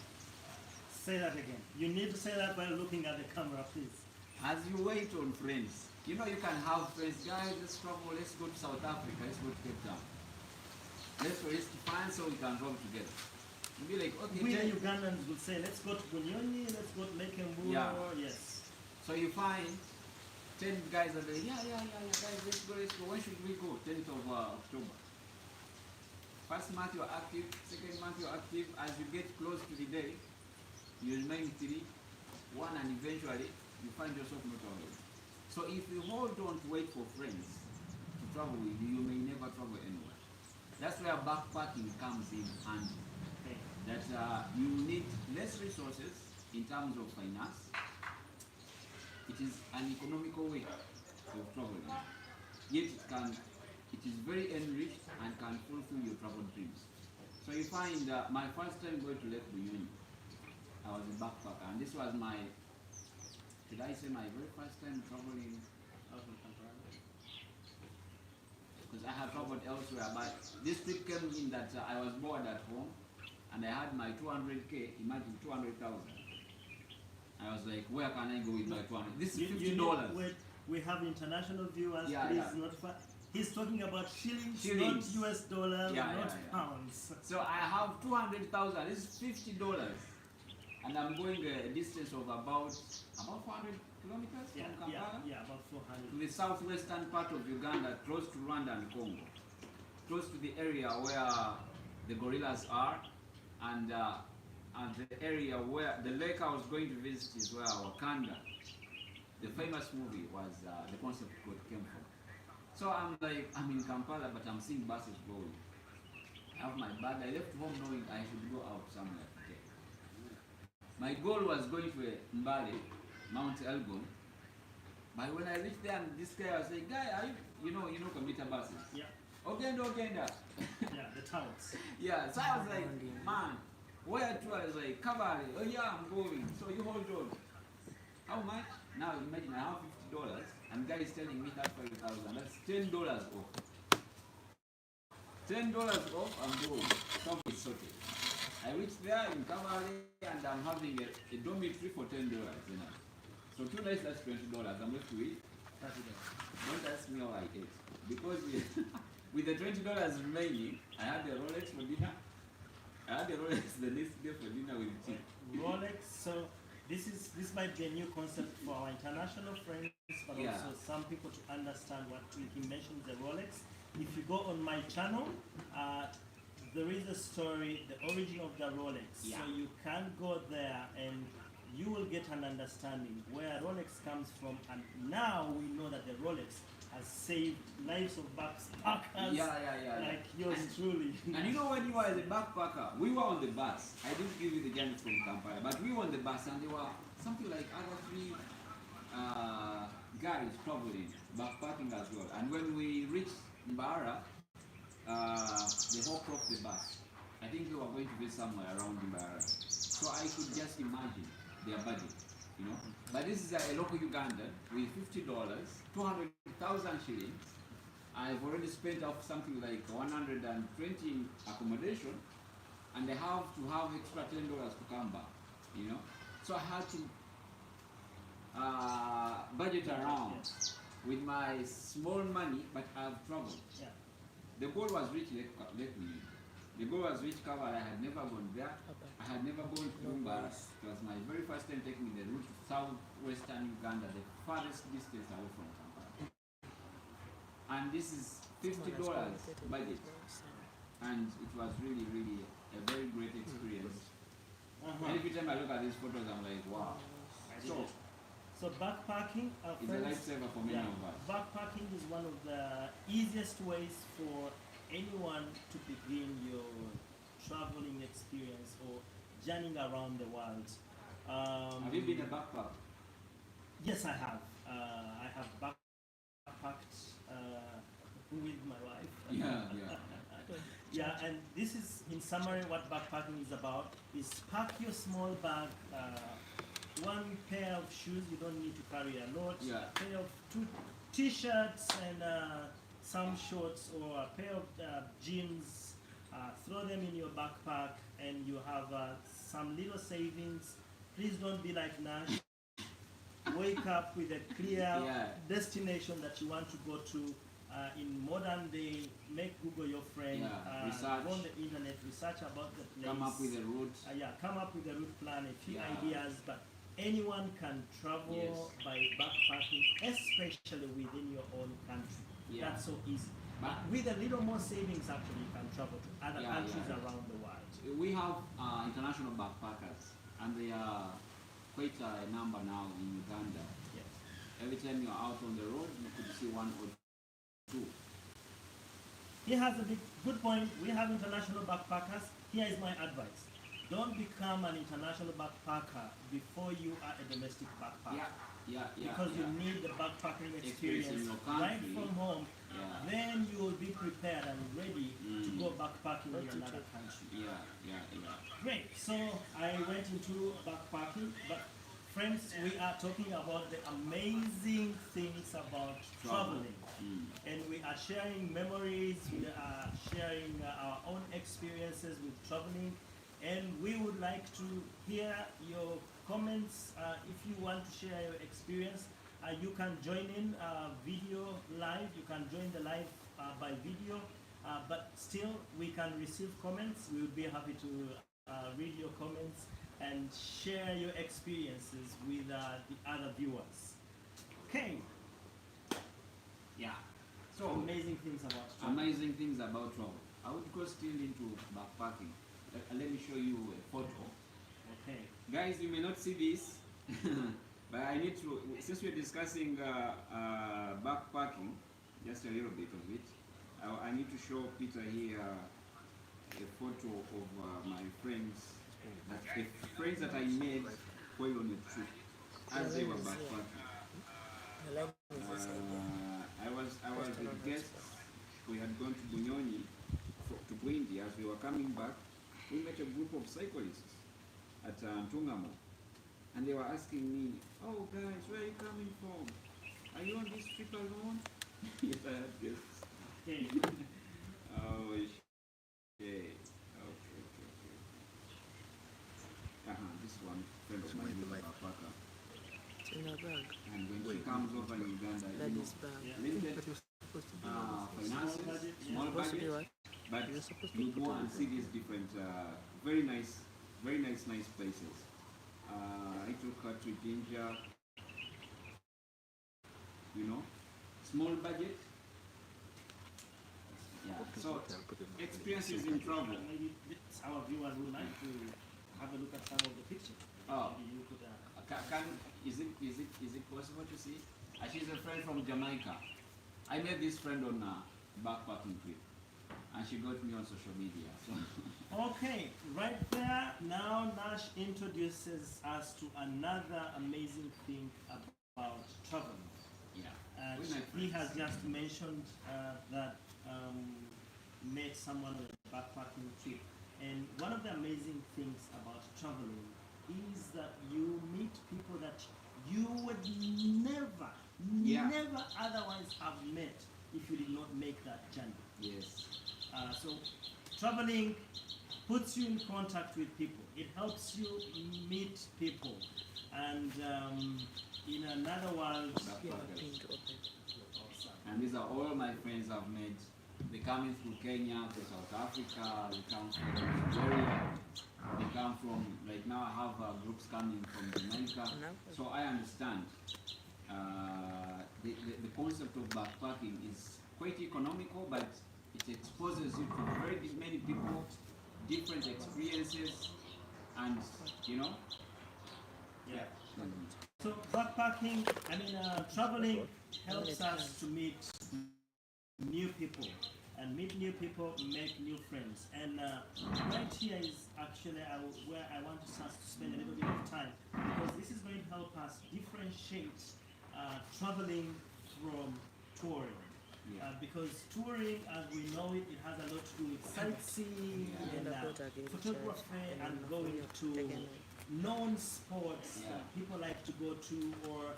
Say that again. You need to say that while looking at the camera, please. As you wait on friends, you can have friends, guys, let's travel, let's go to South Africa, let's go to Cape Town. Let's find so we can travel together. You'll be like, okay. We the Ugandans would say, let's go to Bunyoni, let's go to Lake Mburo, yes. So you find 10 guys are like, yeah, guys, let's go. When should we go? 10th of October. First month you're active, second month you're active. As you get close to the day, you remain 3, 1, and eventually you find yourself not traveling. So if you hold on to wait for friends to travel with you, you may never travel anywhere. That's where backpacking comes in handy. That you need less resources in terms of finance. It is an economical way of traveling. Yet it is very enriched and can fulfill your travel dreams. So you find my first time going to Lake Bunyoni, I was a backpacker, and this was should I say my very first time traveling out of Kampala? Because I have traveled elsewhere, but this trip came in that I was bored at home, and I had my 200K, imagine 200,000. I was like, where can I go with my 200? This is $50. We have international viewers, not he's talking about shillings, Shillings. not US dollars, not pounds. So I have 200,000, this is $50. And I'm going a distance of about 400 kilometers from Kampala about 400. to the southwestern part of Uganda, close to Rwanda and Congo, close to the area where the gorillas are, and the area where the lake I was going to visit is where Wakanda, the famous movie, was the concept code came from. So I'm like, I'm in Kampala, but I'm seeing buses going. have my bag. I left home knowing I should go out somewhere today. My goal was going to Mbale, Mount Elgon. But when I reached there, and this guy was saying, "Guy, are you know commuter buses? Yeah, Ogenda." yeah, the towns. Yeah, so I was like, man, where to? I was like, Kabale. Oh yeah, I'm going. So you hold on. How much? Now imagine I have $50, and guy is telling me that 5,000. That's $10 off. $10 off, I'm going. Come is sorted. I reached there in Kabale, and I'm having a dormitory for $10. You know. So 2 nights, that's $20. I'm left with. Don't ask me how I ate, because with the $20 remaining, I had the Rolex for dinner. I had the Rolex the next day for dinner with tea. Rolex. So this might be a new concept for our international friends, but Yeah. also some people to understand what he mentioned the Rolex. If you go on my channel, there is a story, the origin of the Rolex. Yeah. So you can go there and you will get an understanding where Rolex comes from, and now we know that the Rolex has saved lives of backpackers Yeah. like yours truly. And you know, when you were as a backpacker, we were on the bus. I didn't give you the journey from Kampala, but we were on the bus, and there were something like other 3 guys traveling, backpacking as well. And when we reached Mbara, they hopped off the bus. I think they were going to be somewhere around Mbara. So I could just imagine their budget, you know. But this is a local Ugandan with $50, 200,000 shillings. I've already spent off something like 120 in accommodation, and I have to have extra $10 to come back, you know. So I had to budget around with my small money, but I've traveled. Yeah. The goal was reach Lake Minini. The goal was reach Kabale. I had never gone there. I had never gone to Mbara. It was my very first time taking the route to southwestern Uganda, the farthest distance away from Kampala. And this is $50 budget. And it was really, really a very great experience. Every time I look at these photos, I'm like, wow. So backpacking, It's a lifesaver for many of us. Backpacking is one of the easiest ways for anyone to begin your traveling experience or journeying around the world. Have you been a backpacker? Yes, I have. I have backpacked with my wife. Yeah. Yeah, and this is, in summary, what backpacking is about. Is pack your small bag, 1 pair of shoes, you don't need to carry a lot, Yeah. a pair of 2 t-shirts and some shorts, or a pair of jeans, throw them in your backpack, and you have some little savings. Please don't be like Nash. Wake up with a clear destination that you want to go to. In modern day, make Google your friend. Research. Go on the internet, research about the place. Come up with a route. Come up with a route plan, a few Yeah. ideas, but anyone can travel by backpacking, especially within your own country. Yeah. That's so easy. But with a little more savings, actually, you can travel to other countries around the world. We have international backpackers, and they are quite a number now in Uganda. Yes. Every time you're out on the road, you could see 1 or 2. He has a good point. We have international backpackers. Here is my advice. Don't become an international backpacker before you are a domestic backpacker. Because you need the backpacking experience in your right country. from home. Yeah. Then you will be prepared and ready to go backpacking in another country. Yeah. Great. So I went into backpacking, but friends, we are talking about the amazing things about traveling. And we are sharing memories, we are sharing our own experiences with traveling, and we would like to hear your comments. If you want to share your experience, you can join in video live, you can join the live by video, but still we can receive comments. We will be happy to read your comments and share your experiences with the other viewers. Okay. Yeah. So amazing things about travel. Amazing things about travel. I would go still into backpacking. Let me show you a photo. Okay. Guys, you may not see this, but I need to, since we're discussing backpacking, just a little bit of it, I need to show Peter here a photo of my friends, the friends that I made while on a trip as they were backpacking. The line is inside there. I was with guests. We had gone to Bunyonyi to Bwindi. As we were coming back, we met a group of cyclists at Ntungamo, and they were asking me, "Oh guys, where are you coming from? Are you on this trip alone?" Yes, I had guests. Okay. Oh, okay. This one friend of mine is a backpacker. It's in her bag. And when she comes over in Uganda, Daddy's bag. limited But you're supposed to be finances, budget, yeah. small Supposed to be budget, what? but You're supposed to you put go on and see these different, very nice places. I took her to Jinja, small budget. Yeah, so experiences in travel. Maybe our viewers would like to have a look at some of the pictures. Oh. Maybe you could, Is it possible to see? She's a friend from Jamaica. I met this friend on a backpacking trip, and she got me on social media. So Okay, right there, now Nash introduces us to another amazing thing about traveling. yeah, And We're not he friends. has just mentioned that met someone on a backpacking trip. And one of the amazing things about traveling is that you meet people that you would never, Yeah. never otherwise have met if you did not make that journey. Yes. So traveling puts you in contact with people. It helps you meet people. And in another world, You have Backpackers. been to open. And these are all my friends I've met. They come in through Kenya, to South Africa, they come from Nigeria, they come from, like now I have groups coming from Jamaica. So I understand the concept of backpacking is quite economical, but it exposes you to very many people, different experiences, and yeah. Mhm. So backpacking, traveling helps us to meet new people, and meet new people, make new friends. And right here is actually where I want us to spend a little bit of time, because this is going to help us differentiate traveling from touring. Yeah. Because touring, as we know it, it has a lot to do with sightseeing Yeah. and photography and going to known spots Yeah. that people like to go to, or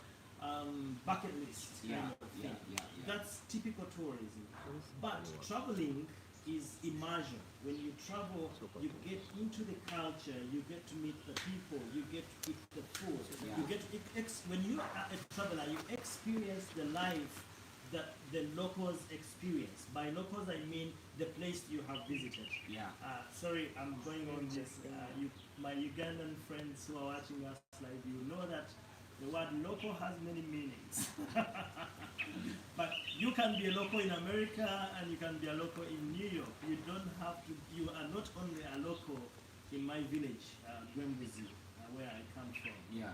bucket list kind Yeah, of yeah, thing. yeah. That's typical tourism. But traveling is immersion. When you travel, you get into the culture, you get to meet the people, you get to eat the food. Yeah. You get when you are a traveler, you experience the life that the locals experience. By locals, I mean the place you have visited. Yeah. Sorry, I'm going on this. My Ugandan friends who are watching us live, you know that the word local has many meanings. But you can be a local in America and you can be a local in New York. You don't have to, you are not only a local in my village, Gwembuzi, where I come from. Yeah,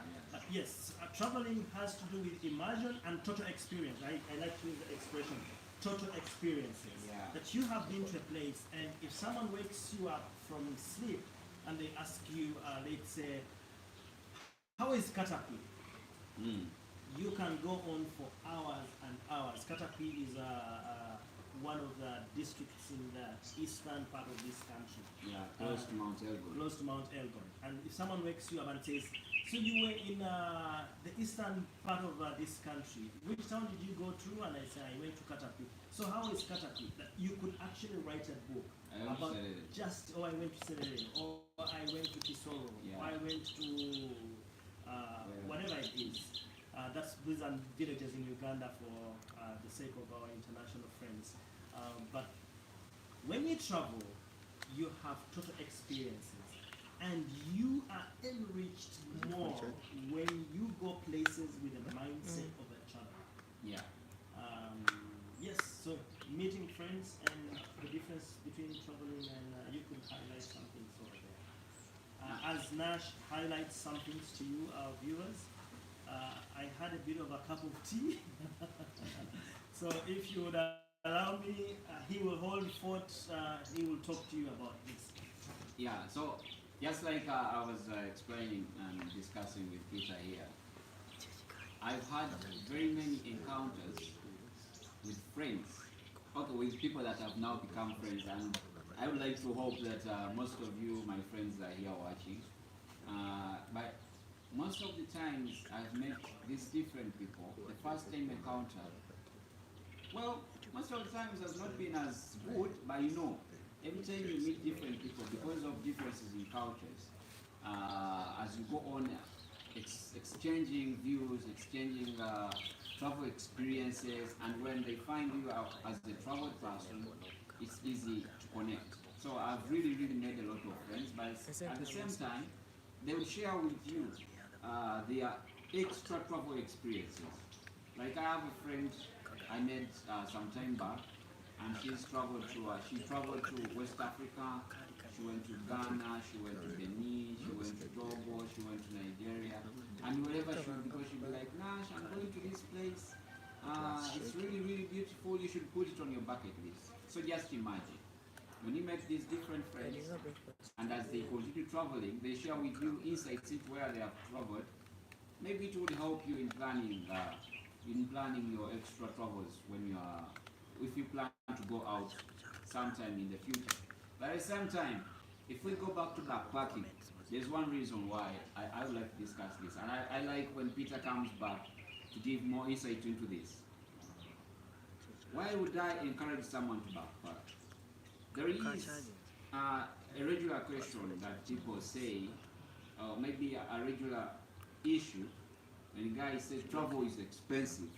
Yes, traveling has to do with immersion and total experience. I like to use the expression total experiences. Yeah. That you have been to a place, and if someone wakes you up from sleep and they ask you, let's say, how is Katapi? Mm. You can go on for hours and hours. Katapi is one of the districts in the eastern part of this country. Yeah, close to Mount Elgon. Close to Mount Elgon. And if someone wakes you up and says, so you were in the eastern part of this country, which town did you go to? And I say, I went to Katapi. So how is Katapi? That you could actually write a book I went to about Serere. I went to Serere, or I went to Kisoro, Yeah. or I went to whatever it is. These are villages in Uganda for the sake of our international friends. But when you travel, you have total experiences, and you are enriched more when you go places with the mindset of a traveler. Yeah. Yes, so meeting friends and the difference between traveling and you could highlight some things over there. As Nash highlights some things to you, our viewers, I had a bit of a cup of tea. So if you would allow me, he will hold fort, he will talk to you about this. Yeah, so just like I was explaining and discussing with Peter here, I've had very many encounters with friends, okay, with people that have now become friends, and I would like to hope that most of you, my friends, are here watching. But most of the times I've met these different people, the first time encounter, well, most of the times has not been as good, but you know, every time you meet different people, because of differences in cultures, as you go on exchanging views, exchanging travel experiences, and when they find you out as a travel person, it's easy to connect. So I've really, really made a lot of friends, but at the same time, they will share with you their extra travel experiences. Like I have a friend I met some time back, and she traveled to West Africa. She went to Ghana, she went to Benin, she went to Togo, she went to Nigeria, and wherever she would go, she'd be like, Nash, I'm going to this place. It's really, really beautiful. You should put it on your bucket list. So just imagine, when you make these different friends, and as they continue traveling, they share with you insights into where they have traveled. Maybe it would help you in planning your extra travels when you are, if you plan to go out sometime in the future. But at the same time, if we go back to backpacking, there's one reason why I would like to discuss this, and I like when Peter comes back to give more insight into this. Why would I encourage someone to backpack? There is a regular question that people say, or maybe a regular issue, when a guy says travel is expensive.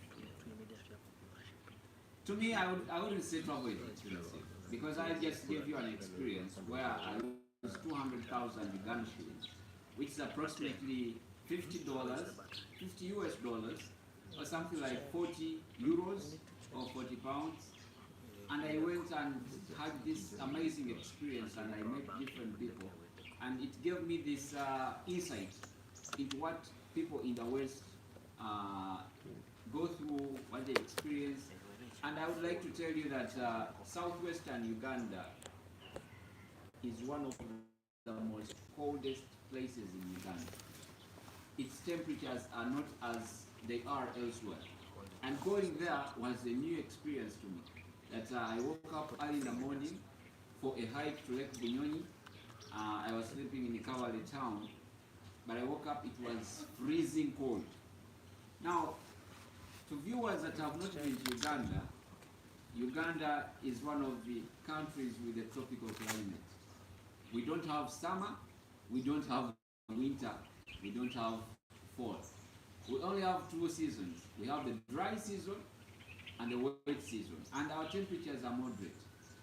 To me, I wouldn't say travel is expensive, because I just gave you an experience where I was 200,000 Uganda shillings, which is approximately $50, $50 US, or something like 40 euros or 40 pounds. And I went and had this amazing experience, and I met different people, and it gave me this insight into what people in the West go through, what they experience. And I would like to tell you that southwestern Uganda is one of the most coldest places in Uganda. Its temperatures are not as they are elsewhere. And going there was a new experience to me. That I woke up early in the morning for a hike to Lake Bunyonyi. I was sleeping in Kawale town, but I woke up, it was freezing cold. Now, to viewers that have not been to Uganda, Uganda is one of the countries with a tropical climate. We don't have summer, we don't have winter, we don't have fall. We only have two seasons. We have the dry season and the wet season, and our temperatures are moderate.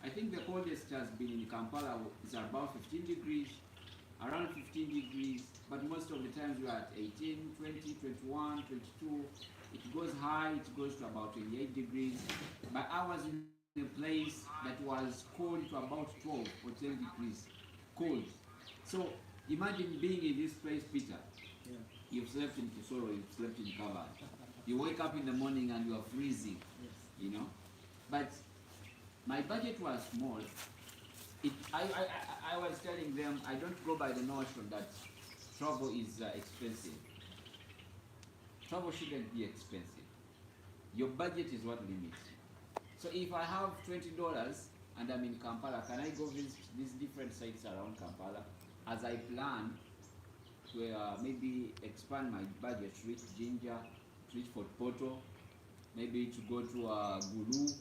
I think the coldest has been in Kampala is about 15 degrees, around 15 degrees, but most of the times we are at 18, 20, 21, 22. It goes high, it goes to about 28 degrees, but I was in a place that was cold to about 12 or 10 degrees, cold. So imagine being in this place, Peter. Yeah. You've slept in Kisoro, you've slept in Kava. You wake up in the morning and you are freezing, Yes. you know. But my budget was small. I was telling them I don't go by the notion that travel is expensive. Travel shouldn't be expensive. Your budget is what limits you. So if I have $20 and I'm in Kampala, can I go visit these different sites around Kampala as I plan to maybe expand my budget to reach Jinja, to reach Fort Poto, maybe to go to Gulu,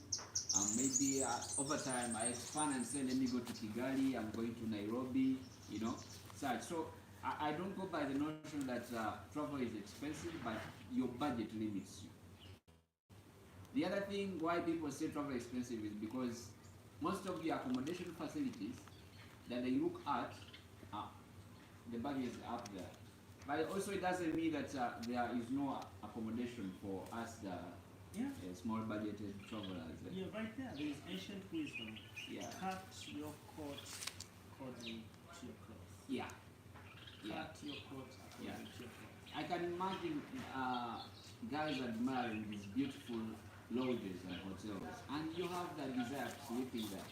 maybe over time I expand and say, let me go to Kigali, I'm going to Nairobi, you know, such. So I don't go by the notion that travel is expensive, but your budget limits you. The other thing why people say travel is expensive is because most of the accommodation facilities that they look at, the budget is up there. But also it doesn't mean that there is no accommodation for us, the small budgeted travelers. Yeah, right there. There is ancient wisdom. Yeah. Cut your coat according to your clothes. Yeah. Yeah. Cut your coat according Yeah. to your clothes. I can imagine guys admiring these beautiful lodges and hotels, and you have the desire to sleep in there,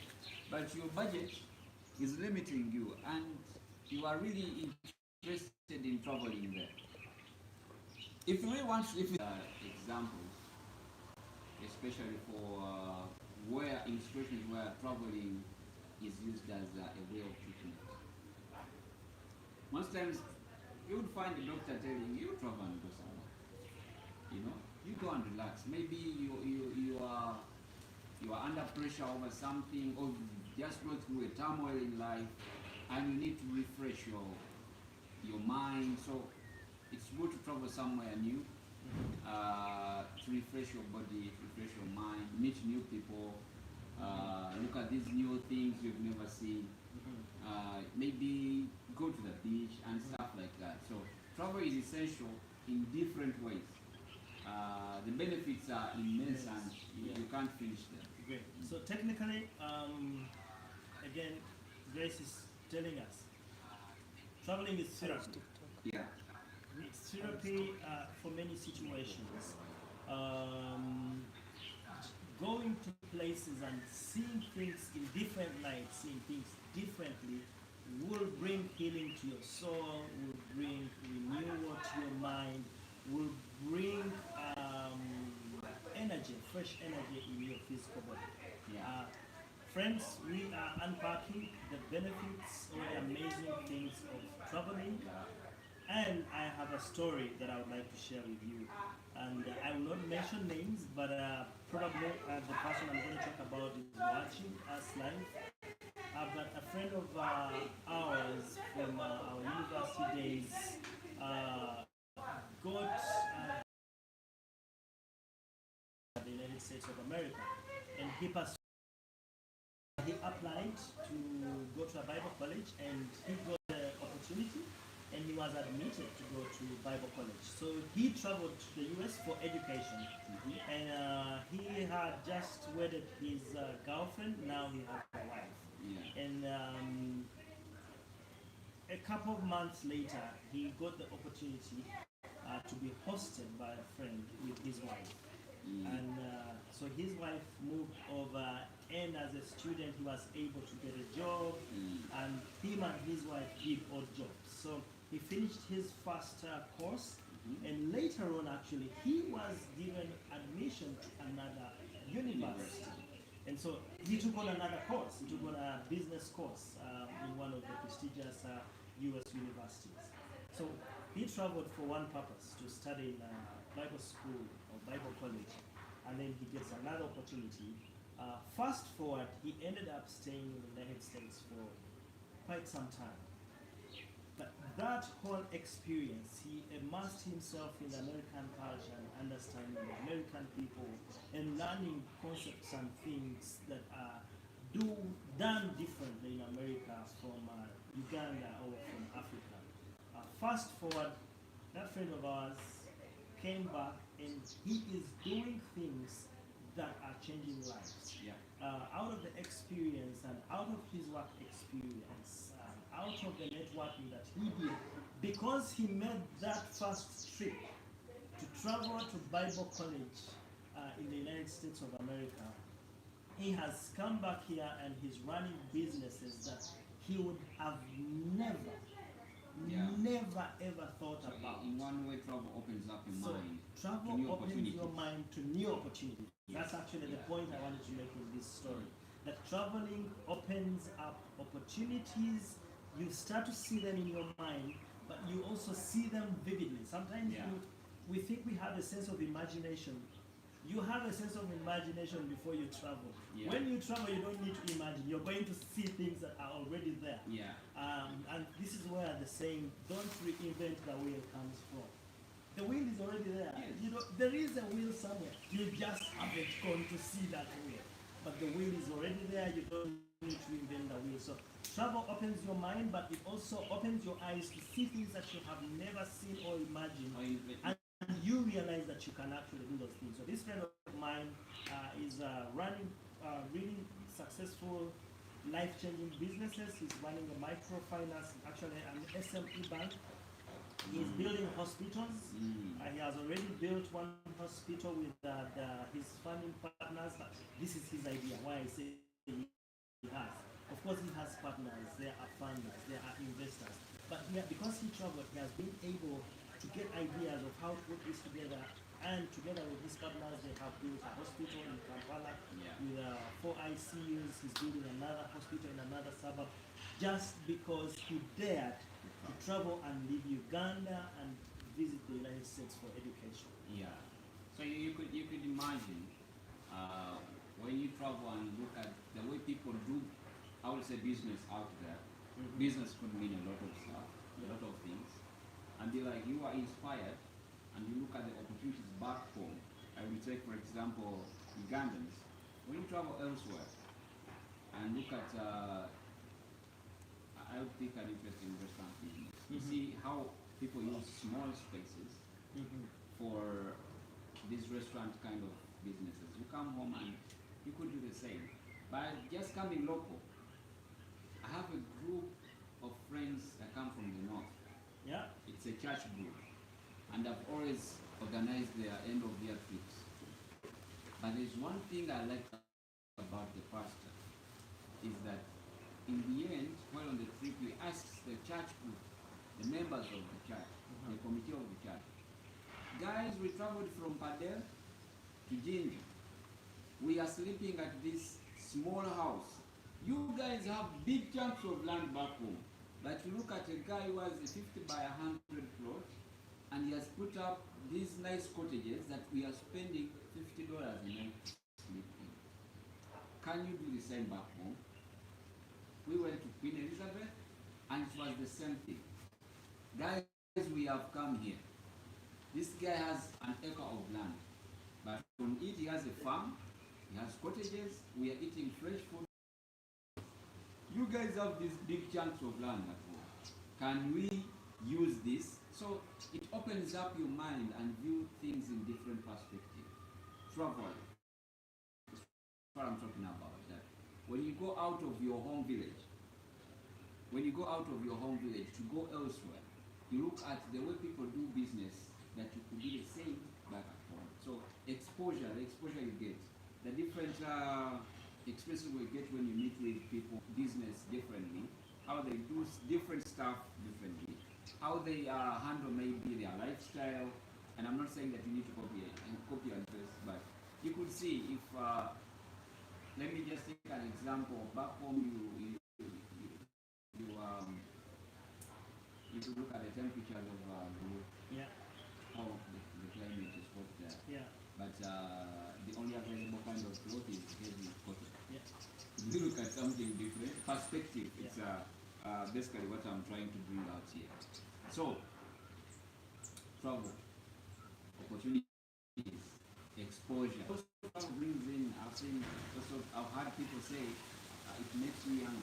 but your budget is limiting you, and you are really interested in traveling there. If we want, if examples, especially for where in situations where traveling is used as a way of treatment. Most times, you would find the doctor telling you travel and go somewhere. You know, you go and relax. Maybe you are under pressure over something, or you just go through a turmoil in life, and you need to refresh your mind. So it's good to travel somewhere new, to refresh your body, to refresh your mind, meet new people, look at these new things you've never seen. Maybe go to the beach and stuff like that. So travel is essential in different ways. The benefits are immense, Yes. and Yeah. you can't finish them. Great. So technically, again, Grace is telling us traveling is therapy. Yeah. It's therapy for many situations. Going to places and seeing things in different lights, seeing things differently, will bring healing to your soul, will bring renewal to your mind, will bring energy, fresh energy in your physical body. Yeah. Friends, we are unpacking the benefits or the amazing things of traveling. And I have a story that I would like to share with you. And I will not mention names, but probably the person I'm going to talk about is watching us live. But a friend of ours from our university days got the United States of America, and he applied to go to a Bible college, and he got the opportunity, and he was admitted to go to Bible college. So he traveled to the US for education, and he had just wedded his girlfriend. Now he has a wife, Yeah. and a couple of months later, he got the opportunity to be hosted by a friend with his wife. And so his wife moved over, and as a student, he was able to get a job, and him and his wife did odd jobs. So he finished his first course, and later on, actually, he was given admission to another university. And so he took on another course. He took on a business course in one of the prestigious US universities. So he traveled for one purpose, to study in Bible school or Bible college, and then he gets another opportunity. Fast forward, he ended up staying in the United States for quite some time. But that whole experience, he immersed himself in the American culture and understanding the American people and learning concepts and things that are done differently in America from Uganda or from Africa. Fast forward, that friend of ours came back, and he is doing things that are changing lives. Yeah. Out of the experience and out of his work experience, out of the networking that he did, because he made that first trip to travel to Bible college in the United States of America, he has come back here and he's running businesses that he would have never ever thought So about. in one way, travel opens up your So mind travel to new opens opportunities. your mind to new opportunities. That's actually the Yeah. point I wanted to make in this story. That traveling opens up opportunities. You start to see them in your mind, but you also see them vividly. Sometimes Yeah. we think we have a sense of imagination. You have a sense of imagination before you travel. Yeah. When you travel, you don't need to imagine. You're going to see things that are already there. Yeah. And this is where the saying, don't reinvent the wheel, comes from. The wheel is already there. Yes. You know, there is a wheel somewhere. You just haven't gone to see that wheel. But the wheel is already there. You don't need to invent the wheel. So travel opens your mind, but it also opens your eyes to see things that you have never seen or imagined. Or you- And you realize that you can actually do those things. So this friend of mine is running really successful, life-changing businesses. He's running a microfinance, actually an SME bank, He's building hospitals. Mm. He has already built one hospital with his funding partners. This is his idea. Why I say he has. Of course, he has partners. There are funders. There are investors. But because he traveled, he has been able to get ideas of how to put this together. And together with his partners, they have built a hospital in Kampala with 4 ICUs. He's building another hospital in another suburb, just because he dared to travel and leave Uganda and visit the United States for education. Yeah. So you could imagine when you travel and look at the way people do, I would say, business out there. Business could mean a lot of stuff, a lot of things, and be like, you are inspired, and you look at the opportunities back home. I will take, for example, Ugandans. When you travel elsewhere and look at, I'll pick an interesting restaurant business. You see how people use small spaces for these restaurant kind of businesses. You come home and you could do the same. By just coming local, I have a group of friends that come from the north. Yeah. It's a church group, and I've always organized their end of year trips. But there's one thing I like about the pastor is that in the end, while on the trip, we ask the church group, the members of the church, the committee of the church, guys, we traveled from Padel to Jinja. We are sleeping at this small house. You guys have big chunks of land back home. But you look at a guy who has a 50 by 100 plot, and he has put up these nice cottages that we are spending $50 a night sleeping. Can you do the same back home? We went to Queen Elizabeth, and it was the same thing. Guys, we have come here. This guy has an acre of land, but on it he has a farm, he has cottages, we are eating fresh food. You guys have these big chunks of land at home. Can we use this? So it opens up your mind and view things in different perspectives. Travel. That's what I'm talking about. That when you go out of your home village, to go elsewhere, you look at the way people do business, that you could do the same back at home. So the exposure you get, the different experiences we get when you meet with people, business differently, how they do different stuff differently, how they handle maybe their lifestyle. And I'm not saying that you need to copy and paste, but you could see if, let me just take an example. Back home, you could look at the temperatures of how the climate is hot there. Yeah. But the only available kind of cloth is heavy cotton. Yeah. You look at something different, perspective. It's basically what I'm trying to bring out here. So, travel, opportunities, exposure. Also, travel brings in, I've had people say, it makes you young.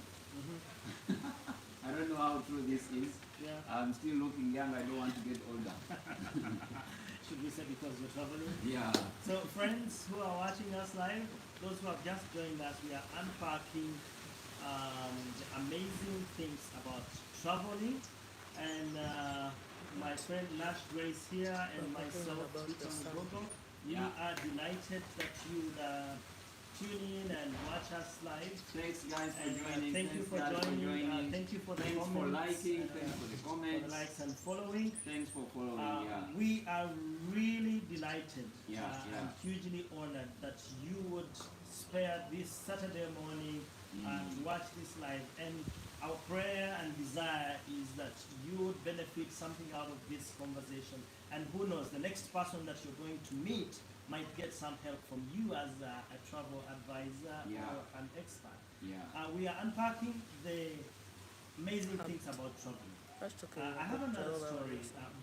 I don't know how true this is. Yeah. I'm still looking young, I don't want to get older. Should we say because you're traveling? Yeah. So friends who are watching us live, those who have just joined us, we are unpacking the amazing things about traveling. And my friend Nash Grace here and myself, Peter Mugogo, we are delighted that you tune in and watch us live. Thanks guys for joining. Thank you for joining. Thank you for the comments. For liking. Thanks for the comments. For the likes and following. Thanks for following. We are really delighted and hugely honored that you would spare this Saturday morning to watch this live. And our prayer and desire is that you would benefit something out of this conversation. And who knows, the next person that you're going to meet might get some help from you as a travel advisor or an expert. We are unpacking the amazing things about traveling. I have another story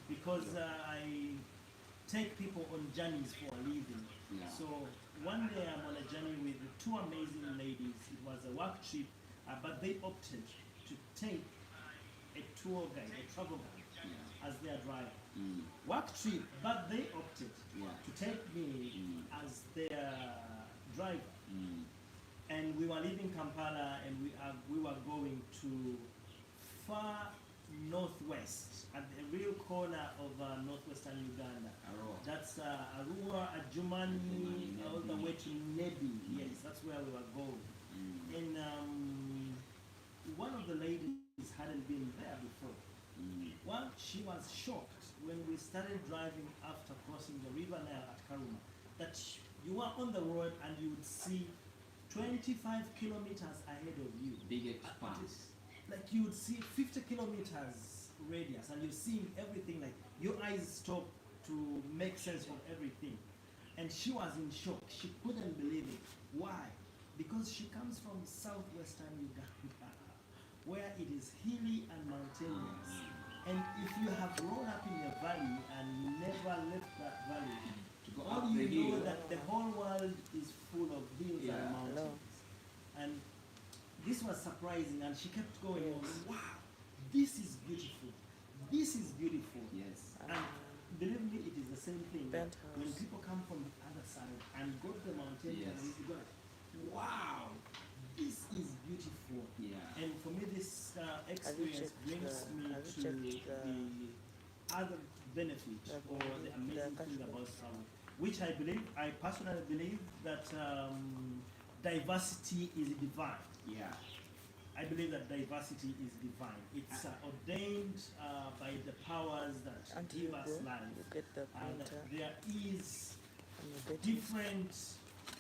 because I take people on journeys for a living. So one day I'm on a journey with two amazing ladies. It was a work trip, but they opted to take a tour guide, a travel guide, as their driver. Work trip, but they opted to take me as their driver. And we were leaving Kampala, and we were going to far northwest at the real corner of northwestern Uganda. Arua. That's Arua, Adjumani, all the way to Nebi. Yes, that's where we were going. And one of the ladies hadn't been there before. Well, she was shocked when we started driving after crossing the river Nile at Karuma, that you were on the road and you would see 25 kilometers ahead of you. Big expanse. Like you would see 50 kilometers radius and you're seeing everything, like your eyes stop to make sense of everything. And she was in shock. She couldn't believe it. Why? Because she comes from southwestern Uganda, where it is hilly and mountainous. And if you have grown up in a valley and never left that valley, To go all up the you know hill. that the whole world is full of hills Yeah. and mountains. And this was surprising, and she kept going on. Wow, this is beautiful. This is beautiful. Yes. And believe me, it is the same thing. Bent When house. people come from the other side and go to the mountain, Yes. and you go, wow, this is beautiful. Yeah. And for me, this experience checked brings the- me have you to checked the other benefit the- or the amazing the thing cash about travel, which I personally believe that diversity is divine. Yeah. I believe that diversity is divine. It's ordained by the powers that Until you give us go, life. you get the And printer there is and you get different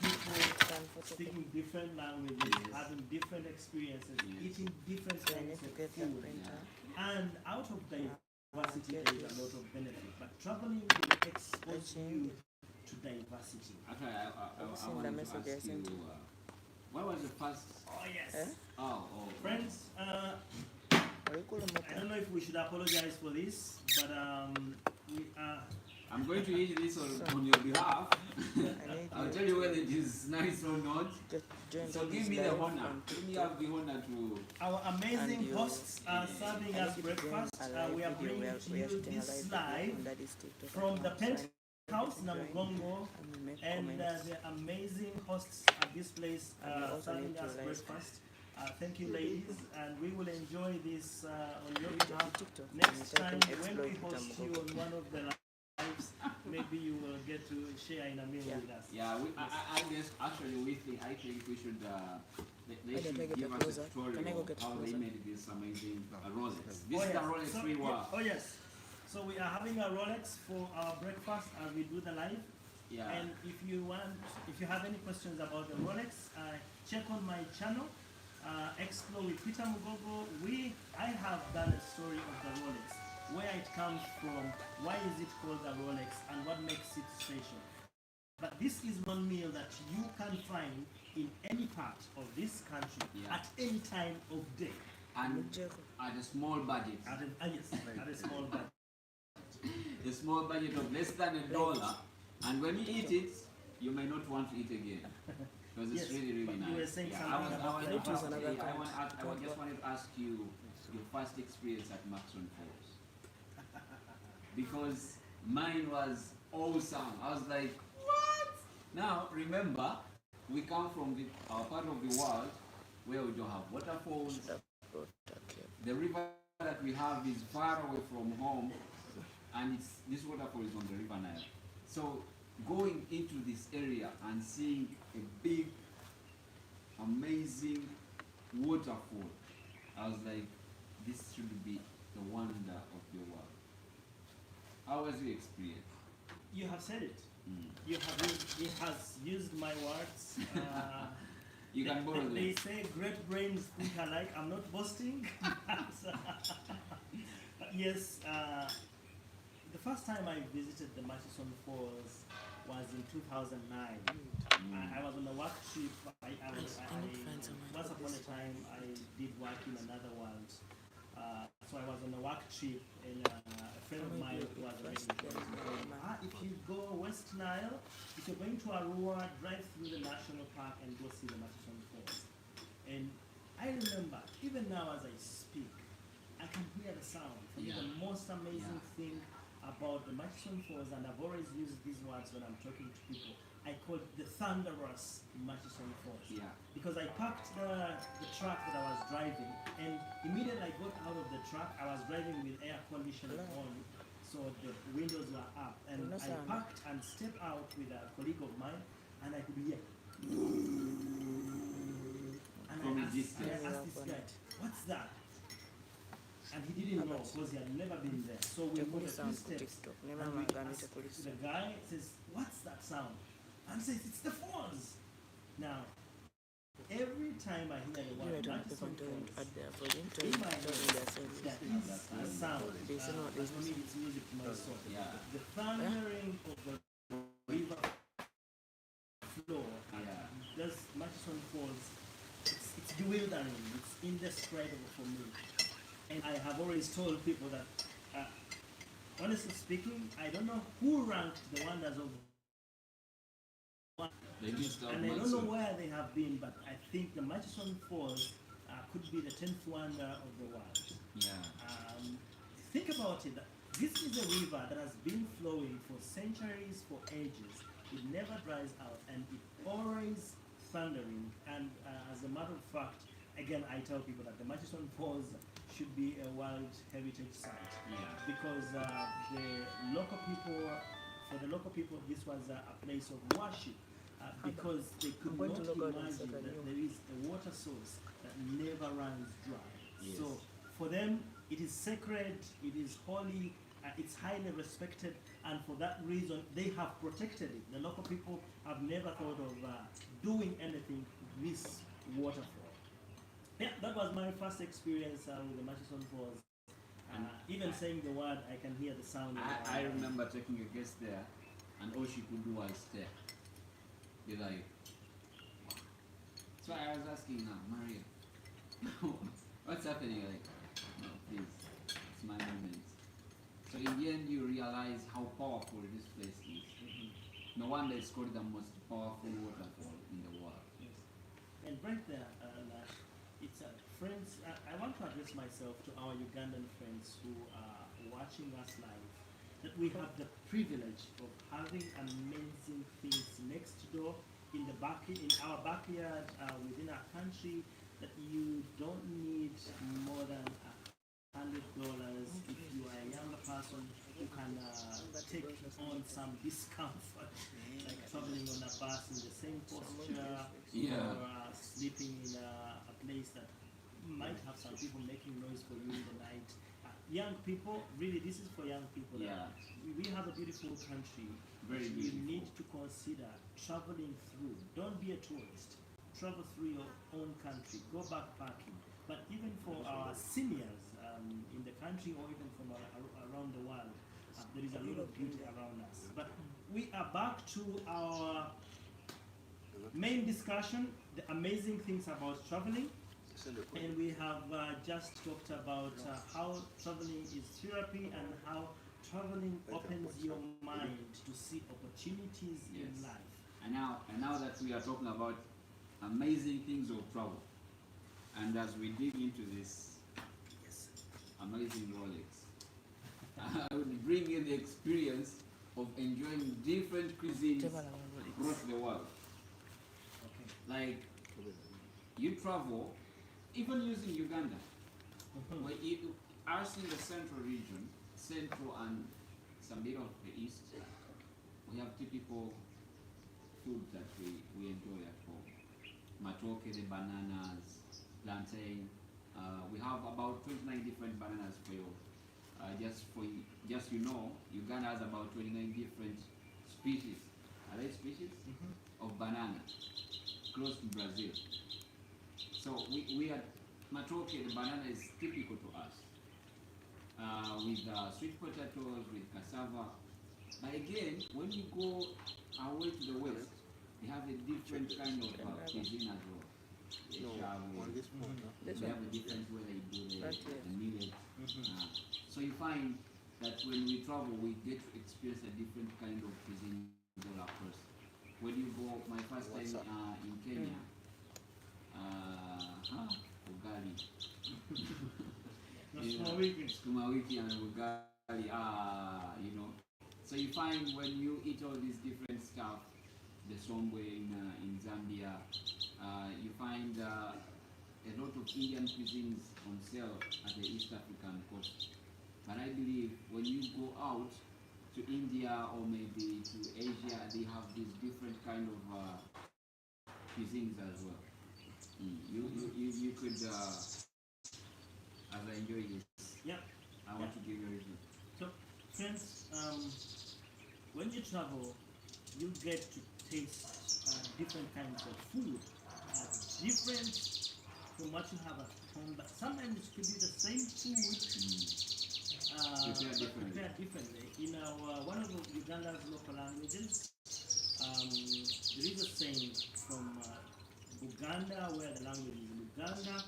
people scan photocopy. speaking different languages, Yes. having different experiences, Yes. eating different So you kinds need of to get the food. printer. And out of diversity, Get there is this. a lot of benefit. But traveling will expose Fetching. you to diversity. Actually, I seen the wanted to message I ask sent you, you? what was the first? Oh yes, Eh? Oh. friends. Curriculum I don't know if we should apologize for this, but we are. I'm going to eat this on your behalf. I need I'll you tell you to whether it is nice or not. just join So this give me the live honor. on Let me TikTok. have the honor to. Our amazing And you- hosts are serving I us need you to join breakfast. a live We are video. bringing We are to you shooting a this live live video on Daddy's TikTok from the account. So I need Penthouse you to join Namugongo, and we make and comments. the amazing hosts at this place And we also serving need to us like- breakfast. Thank you, ladies, and we will enjoy this on your Reach out behalf. to TikTok and Next type time, in when we exploit host you Tamugogo. on one of the lives, maybe you will get to share in a meal Yeah. with us. Yeah, I guess actually I think we should. They Why should don't I get give a us a closer? tutorial Can I go of get how they closer? made this amazing Rolex. This Oh, is the yes. Rolex So, we were. oh yes. So we are having a Rolex for our breakfast as we do the live. Yeah. And if you have any questions about the Rolex, check on my channel, Explore with Peter Mugogo. I have done a story of the Rolex, where it comes from, why is it called the Rolex, and what makes it special. But this is one meal that you can find in any part of this country Yeah. at any time of day. And Mujeko. at a small budget. Yes, at a small budget. A small budget of less than $1. And when you eat it, you may not want to eat again. Because it's Yes, really but nice. you were saying Yeah, something about I need to use another I account. just wanted to ask you your first experience at Maxon Falls. Because mine was awesome. I was like, what? Now, remember, we come from our part of the world where we don't have waterfalls. Okay. The river that we have is far away from home, and this waterfall is on the River Nile. So going into this area and seeing a big, amazing waterfall, I was like, this should be the wonder of the world. How was your experience? You have said it. Mm. It has used my words. You can borrow They them. say great brains think alike. I'm not boasting. Yes, the first time I visited the Murchison Falls was in 2009. I was on a work trip. I need to find someone Once for upon a this. time, I did work in another world. So I was on a work trip, and a friend of mine who was already if you go West Nile, if you're going to Arua, drive through the national park and go see the Murchison Falls. And I remember, even now as I speak, I can hear the sound. For me, Yeah. the most amazing thing about the Murchison Falls, and I've always used these words when I'm talking to people, I call it the thunderous Murchison Falls. Yeah. Because I parked the truck that I was driving, and immediately I got out of the truck, I was driving with air conditioning on, so the windows were up, and I parked and stepped out with a colleague of mine, and I could hear. And From I asked this guy, "What's that?" And he didn't know because he had never been there. So we moved a few steps, and we asked, the guy says, "What's that sound?" And says, "It's the falls." Now, every time I hear the word Murchison Falls, in my head, there is a sound. For me, it's music to my soul. Yeah. The thundering of the river flow. Those Murchison Falls, it's bewildering. It's indescribable for me. And I have always told people that, honestly speaking, I don't know who ranked the wonders of and I don't know where they have been, but I think the Murchison Falls could be the 10th wonder of the world. Yeah. Think about it. This is a river that has been flowing for centuries, for ages. It never dries out, and it always thundering. And as a matter of fact, again, I tell people that the Murchison Falls should be a World Heritage Site. Yeah. Because for the local people, this was a place of worship. Because they could not imagine that there is a water source that never runs dry. Yes. So for them, it is sacred, it is holy, it's highly respected, and for that reason, they have protected it. The local people have never thought of doing anything with this waterfall. Yeah, that was my first experience with the Murchison Falls. Even saying the word, I can hear the sound. I remember taking a guest there, and all she could do was stare. You're like, wow. So I was asking her, Maria, what's happening? You're like, no, please, it's my moment. So in the end, you realize how powerful this place is. No wonder it's called the most powerful waterfall in the world. Yes. And right there, it's friends. I want to address myself to our Ugandan friends who are watching us live. That we have the privilege of having amazing things next door in our backyard, within our country, that you don't need more than $100. If you are a younger person, you can take on some discomfort, like traveling on a bus in the same posture, or sleeping in a place that might have some people making noise for you in the night. Young people, really, this is for young people. Yeah. We have a beautiful country. Very beautiful. You need to consider traveling through. Don't be a tourist. Travel through your own country. Go backpacking. But even for our seniors in the country or even from around the world, there is a lot of beauty around us. But we are back to our main discussion, the amazing things about traveling. And we have just talked about how traveling is therapy and how traveling opens your mind to see opportunities in life. And now that we are talking about amazing things of travel, and as we dig into this amazing Rolex, I would bring in the experience of enjoying different cuisines across the world. Okay. Like, you travel, even using Uganda, where us in the central region, central and some bit of the east, we have typical food that we enjoy at home. Matoke, the bananas, plantain. We have about 29 different bananas for you. Just you know, Uganda has about 29 different species. Are they species? Of banana, close to Brazil. So we are matoke, the banana is typical to us. With sweet potatoes, with cassava. But again, when you go away to the west, they have a different kind of cuisine as well. We have a different way they do the millet. So you find that when we travel, we get to experience a different kind of cuisine all across. When you go, my first time in Kenya, ugali. Sukuma wiki and ugali, you know. So you find when you eat all these different stuff, the sombwe in Zambia, you find a lot of Indian cuisines on sale at the East African coast. But I believe when you go out to India or maybe to Asia, they have these different kind of cuisines as well. You could, as I enjoy this, Yeah. I want to give you a review. So, friends, when you travel, you get to taste different kinds of food, different from what you have at home. But sometimes it could be the same food, prepared differently. In one of Uganda's local languages, there is a saying from Uganda, where the language is Luganda.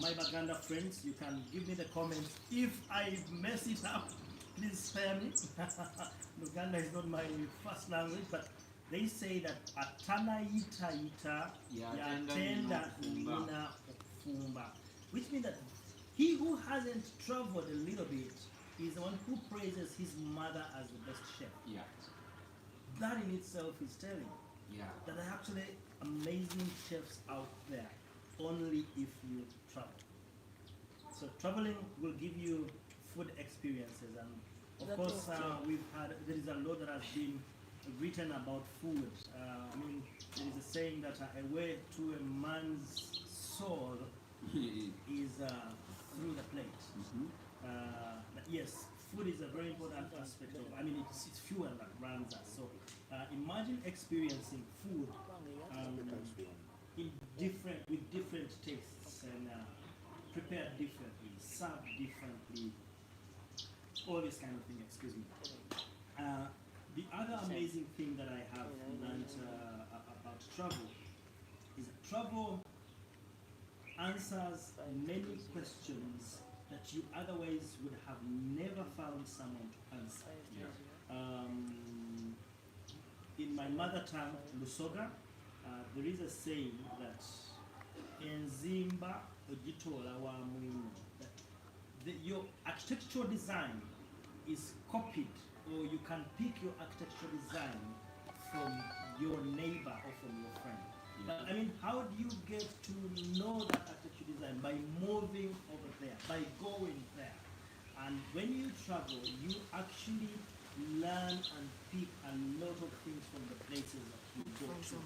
My Baganda friends, you can give me the comments if I mess it up. Please spare me. Luganda is not my first language, but they say that atana ita ita yatenda nina fumba, which means that he who hasn't traveled a little bit is the one who praises his mother as the best chef. Yeah. That in itself is telling that there are actually amazing chefs out there, only if you travel. So traveling will give you food experiences, and of course there is a lot that has been written about food. I mean, there is a saying that a way to a man's soul is through the plate. But yes, food is a very important aspect of, I mean, it's fuel that runs us. So imagine experiencing food with different tastes and prepared differently, served differently, all this kind of thing, excuse me. The other amazing thing that I have learned about travel is that travel answers many questions that you otherwise would have never found someone to answer. In my mother tongue, Lusoga, there is a saying that Enzimba Ojitola wa Mwinu, that your architectural design is copied, or you can pick your architectural design from your neighbor or from your friend. But I mean, how do you get to know that architectural design? By moving over there, by going there. And when you travel, you actually learn and pick a lot of things from the places that you go to.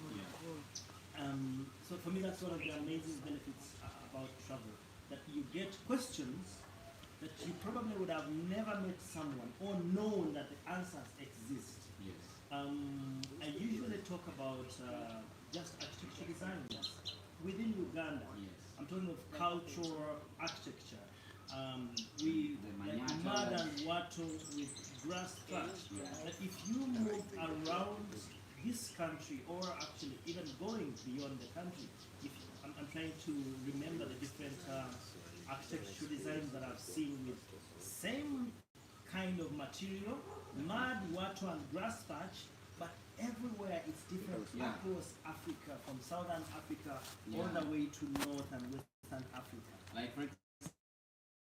So for me, that's one of the amazing benefits about travel, that you get questions that you probably would have never met someone or known that the answers exist. Yes. I usually talk about just architecture design within Uganda. Yes. I'm talking of cultural architecture. We mud and water with grass patch. That if you move around this country, or actually even going beyond the country, if I'm trying to remember the different architectural designs that I've seen with same kind of material, mud, water, and grass patch, but everywhere it's different across Africa, from southern Africa all the way to north and western Africa. Like for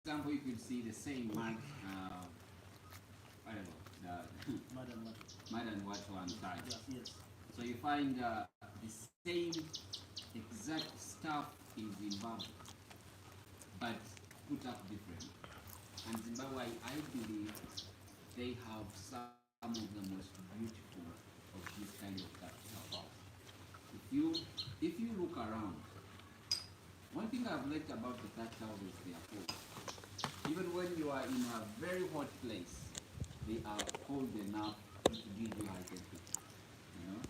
example, you could see the same mud, I don't know, the mud and water on side. Yes. So you find the same exact stuff in Zimbabwe, but put up different. And Zimbabwe, I believe, they have some of the most beautiful of this kind of stuff to help out. If you look around, one thing I've liked about the Dutch houses, they are cold. Even when you are in a very hot place, they are cold enough to give you high temperature. You know?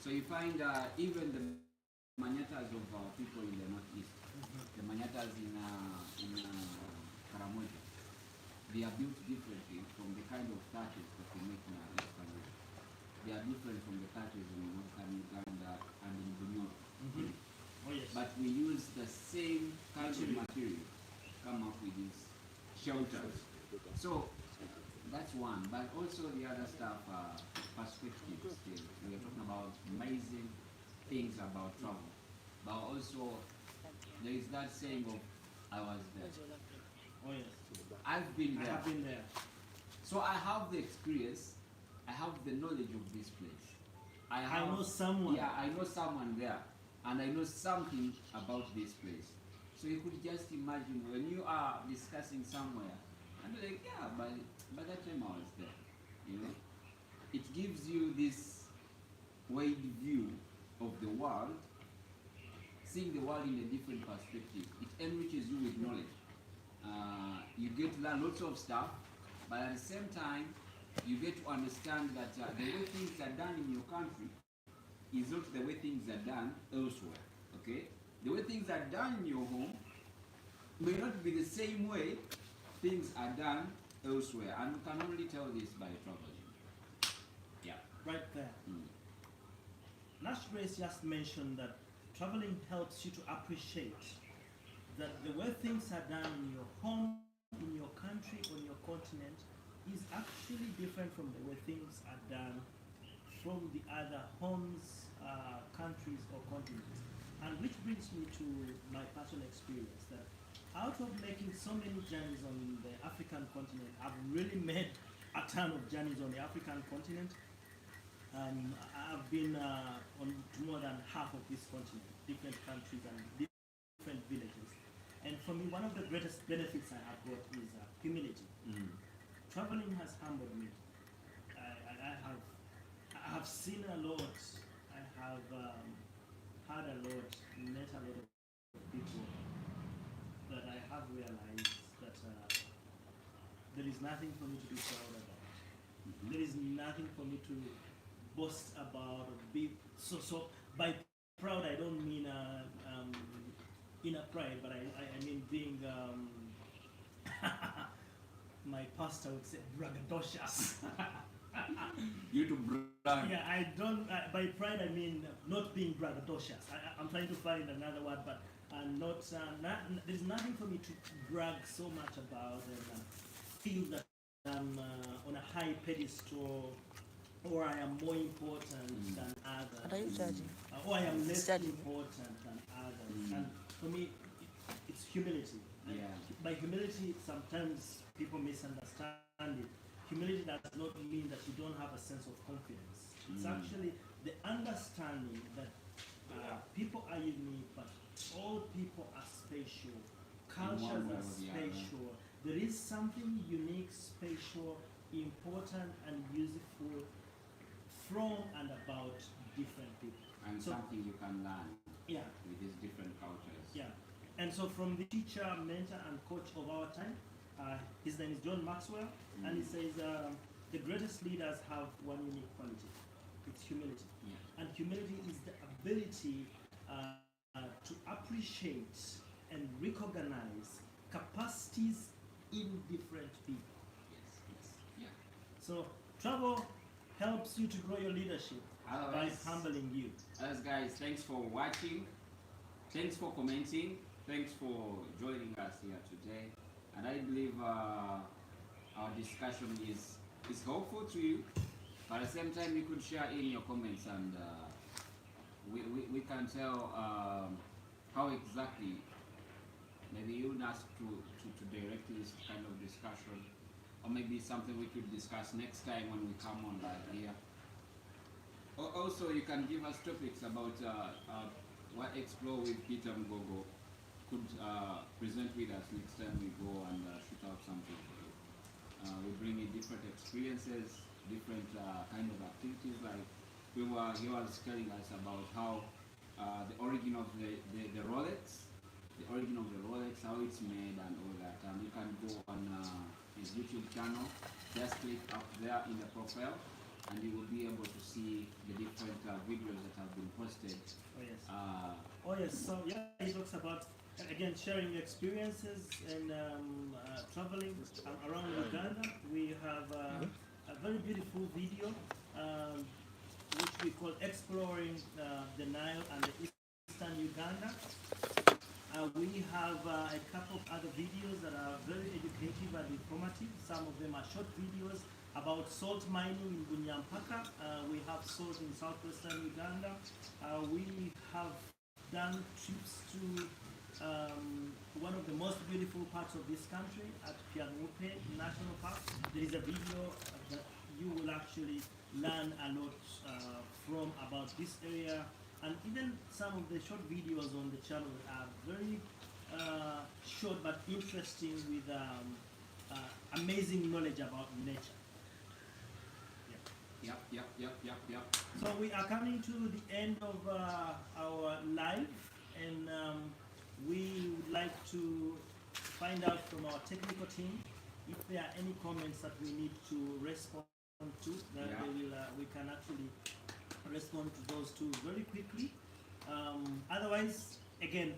So you find even the Manyatas of people in the northeast, the Manyatas in Karamoja, they are built differently from the kind of thatches that we make in our Western world. They are different from the thatches in northern Uganda and in Bunyoro. Oh, yes. But we use the same kind of material to come up with these shelters. So that's one, but also the other stuff, perspectives. We are talking about amazing things about travel, but also there is that saying of I was there. Oh yes. I've been I there. have been there. So I have the experience, I have the knowledge of this place. I know someone. Yeah, I know someone there, and I know something about this place. So you could just imagine when you are discussing somewhere, and that time I was there. You know, it gives you this wide view of the world, seeing the world in a different perspective. It enriches you with knowledge. You get to learn lots of stuff, but at the same time, you get to understand that the way things are done in your country is not the way things are done elsewhere. Okay? The way things are done in your home may not be the same way things are done elsewhere, and you can only tell this by traveling. Yeah. Right there. Mm. Nash Grace just mentioned that traveling helps you to appreciate that the way things are done in your home, in your country, on your continent is actually different from the way things are done from the other homes, countries or continents. And which brings me to my personal experience that out of making so many journeys on the African continent, I've really made a ton of journeys on the African continent. I've been on to more than half of this continent, different countries and different villages. And for me, one of the greatest benefits I have got is humility. Mm. Traveling has humbled me. I have seen a lot. I have heard a lot, met a lot of people that I have realized that there is nothing for me to be proud about. Mhm. There is nothing for me to boast about or be so by proud I don't mean inner pride, but I mean being my pastor would say braggadocious. You to brag. Yeah, I don't. By pride, I mean not being braggadocious. I'm trying to find another word, but not. There's nothing for me to brag so much about and feel that I'm on a high pedestal, or I am more important than others, What are you judging? or I am less Judging. important than others. And for me, it's humility. And Yeah. by humility, sometimes people misunderstand it. Humility does not mean that you don't have a sense of confidence. It's actually the understanding that people are unique, but all people are special. Cultures one way are or the other. special. There is something unique, special, important, and useful from and about different people. And So- something you can learn Yeah. with these different cultures. Yeah, and so from the teacher, mentor, and coach of our time, his name is John Maxwell, and he says the greatest leaders have one unique quality: it's humility. Yeah. And humility is the ability to appreciate and recognize capacities in different people. Yes. Yes. Yeah. So travel helps you to grow your leadership by Otherwise, humbling you. Otherwise, guys, thanks for watching. Thanks for commenting. Thanks for joining us here today. And I believe our discussion is helpful to you. But at the same time, you could share in your comments, and we can tell how exactly. Maybe you would ask to direct this kind of discussion, or maybe something we could discuss next time when we come on live here. Also, you can give us topics about what Explore with Peter Mgogo could present with us next time we go and shoot out something for you. We bring in different experiences, different kind of activities. Like he was telling us about how the origin of the Rolex, how it's made and all that. You can go on his YouTube channel, just click up there in the profile, and you will be able to see the different videos that have been posted. Oh yes. Oh yes. So yeah, he talks about again sharing experiences and traveling around Uganda. We have a very beautiful video which we call Exploring the Nile and the Eastern Uganda. We have a couple of other videos that are very educative and informative. Some of them are short videos about salt mining in Bunyampaka. We have salt in southwestern Uganda. We have done trips to one of the most beautiful parts of this country at Pianupe National Park. There is a video that you will actually learn a lot from about this area, and even some of the short videos on the channel are very short but interesting with amazing knowledge about nature. Yep. So we are coming to the end of our live, and we would like to find out from our technical team if there are any comments that we need to respond to. That we can actually respond to those two very quickly. Otherwise, again,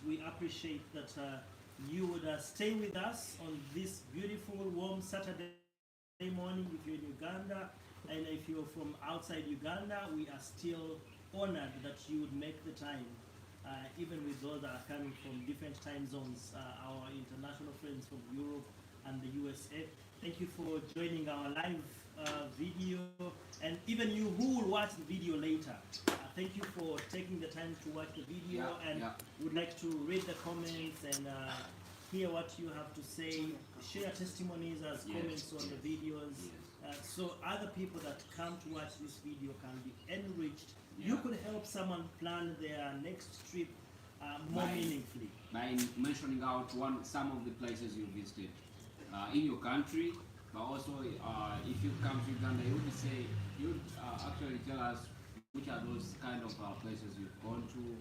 we appreciate that you would stay with us on this beautiful, warm Saturday morning if you're in Uganda, and if you're from outside Uganda, we are still honored that you would make the time, even with those that are coming from different time zones, our international friends from Europe and the USA. Thank you for joining our live video, and even you who will watch the video later, thank you for taking the time to watch the video, and would like to read the comments and hear what you have to say, share testimonies as comments on the videos, so other people that come to watch this video can be enriched. You could help someone plan their next trip more meaningfully. By mentioning out some of the places you visited in your country, but also if you come to Uganda, you would actually tell us which are those kind of places you've gone to,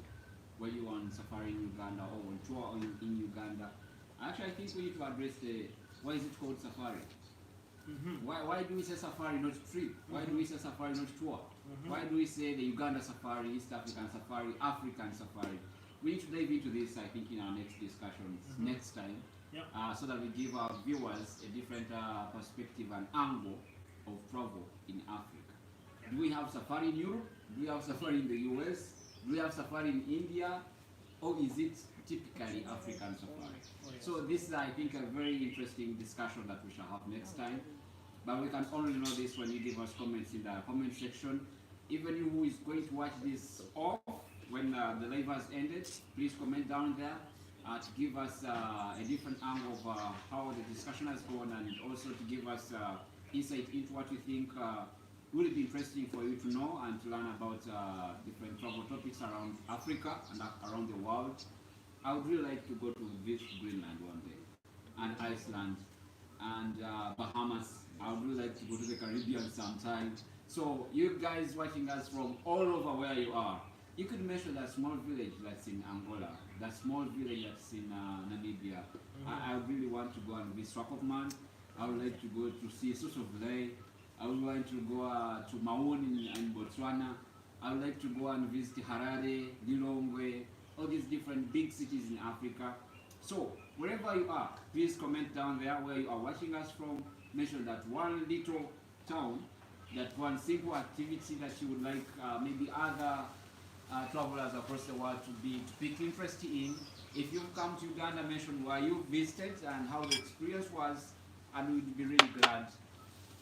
where you on safari in Uganda or on tour in Uganda. Actually, I think we need to address why is it called safari? Why do we say safari, not trip? Why do we say safari, not tour? Why do we say the Uganda safari, East African safari, African safari? We need to dive into this, I think, in our next discussions next time, so that we give our viewers a different perspective and angle of travel in Africa. Do we have safari in Europe? Do we have safari in the US? Do we have safari in India? Or is it typically African safari? So this is, I think, a very interesting discussion that we shall have next time. But we can only know this when you give us comments in the comment section. Even you who is going to watch this off, when the live has ended, please comment down there to give us a different angle of how the discussion has gone, and also to give us insight into what you think would be interesting for you to know and to learn about different travel topics around Africa and around the world. I would really like to go to visit Greenland one day, and Iceland, and Bahamas. I would really like to go to the Caribbean sometime. So you guys watching us from all over where you are, you could mention that small village that's in Angola, that small village that's in Namibia. I really want to go and visit Swakopmund. I would like to go to see Sosovlei. I would like to go to Maun in Botswana. I would like to go and visit Harare, Lilongwe, all these different big cities in Africa. So wherever you are, please comment down there where you are watching us from. Mention that one little town, that one simple activity that you would like maybe other travelers across the world to pick interest in. If you've come to Uganda, mention where you visited and how the experience was, and we'd be really glad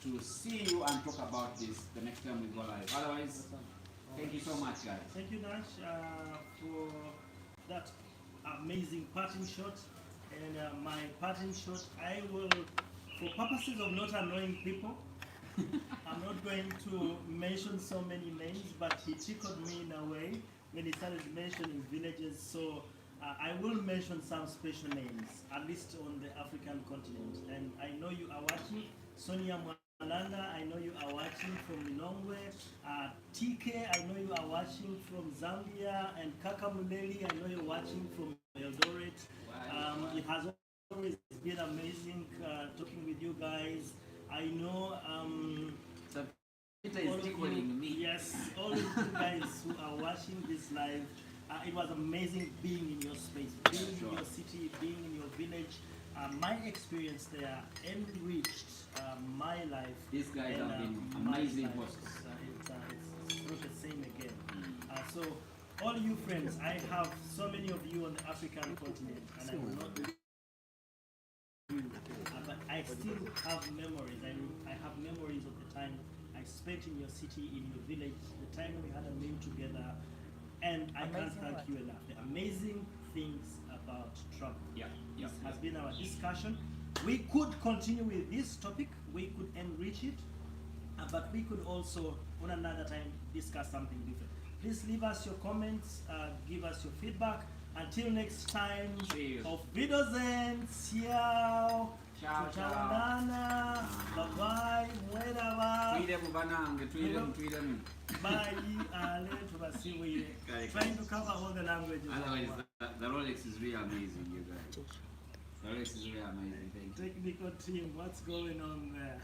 to see you and talk about this the next time we go live. Otherwise, thank you so much, guys. Thank you, Nash, for that amazing parting shot. And my parting shot, I will, for purposes of not annoying people, I'm not going to mention so many names, but he tickled me in a way when he started mentioning villages. So I will mention some special names, at least on the African continent. And I know you are watching. Sonia Malanda, I know you are watching from Lilongwe. TK, I know you are watching from Zambia. And Kaka Muleli, I know you're watching from Eldoret. It has always been amazing talking with you guys. I know Peter is tickling me. Yes, all of you guys who are watching this live, it was amazing being in your space, being in your city, being in your village. My experience there enriched my life. These guys have been amazing hosts. It's not the same again. So, all you friends, I have so many of you on the African continent, and I will not do but I still have memories. I have memories of the time I spent in your city, in your village, the time we had a meal together, and I can't thank you enough. The amazing things about travel. This has been our discussion. We could continue with this topic, we could enrich it, but we could also, on another time, discuss something different. Please leave us your comments, give us your feedback. Until next time, auf Wiedersehen, ciao, Ciao, ciao. Tuchaonana. Bye bye. Mwera Twiremu banange, twiremu. Bye. Ale tubasiwire. Trying to cover all the languages. Otherwise, the Rolex is really amazing, you guys. The Rolex is really amazing. Thank you. Technical team, what's going on there?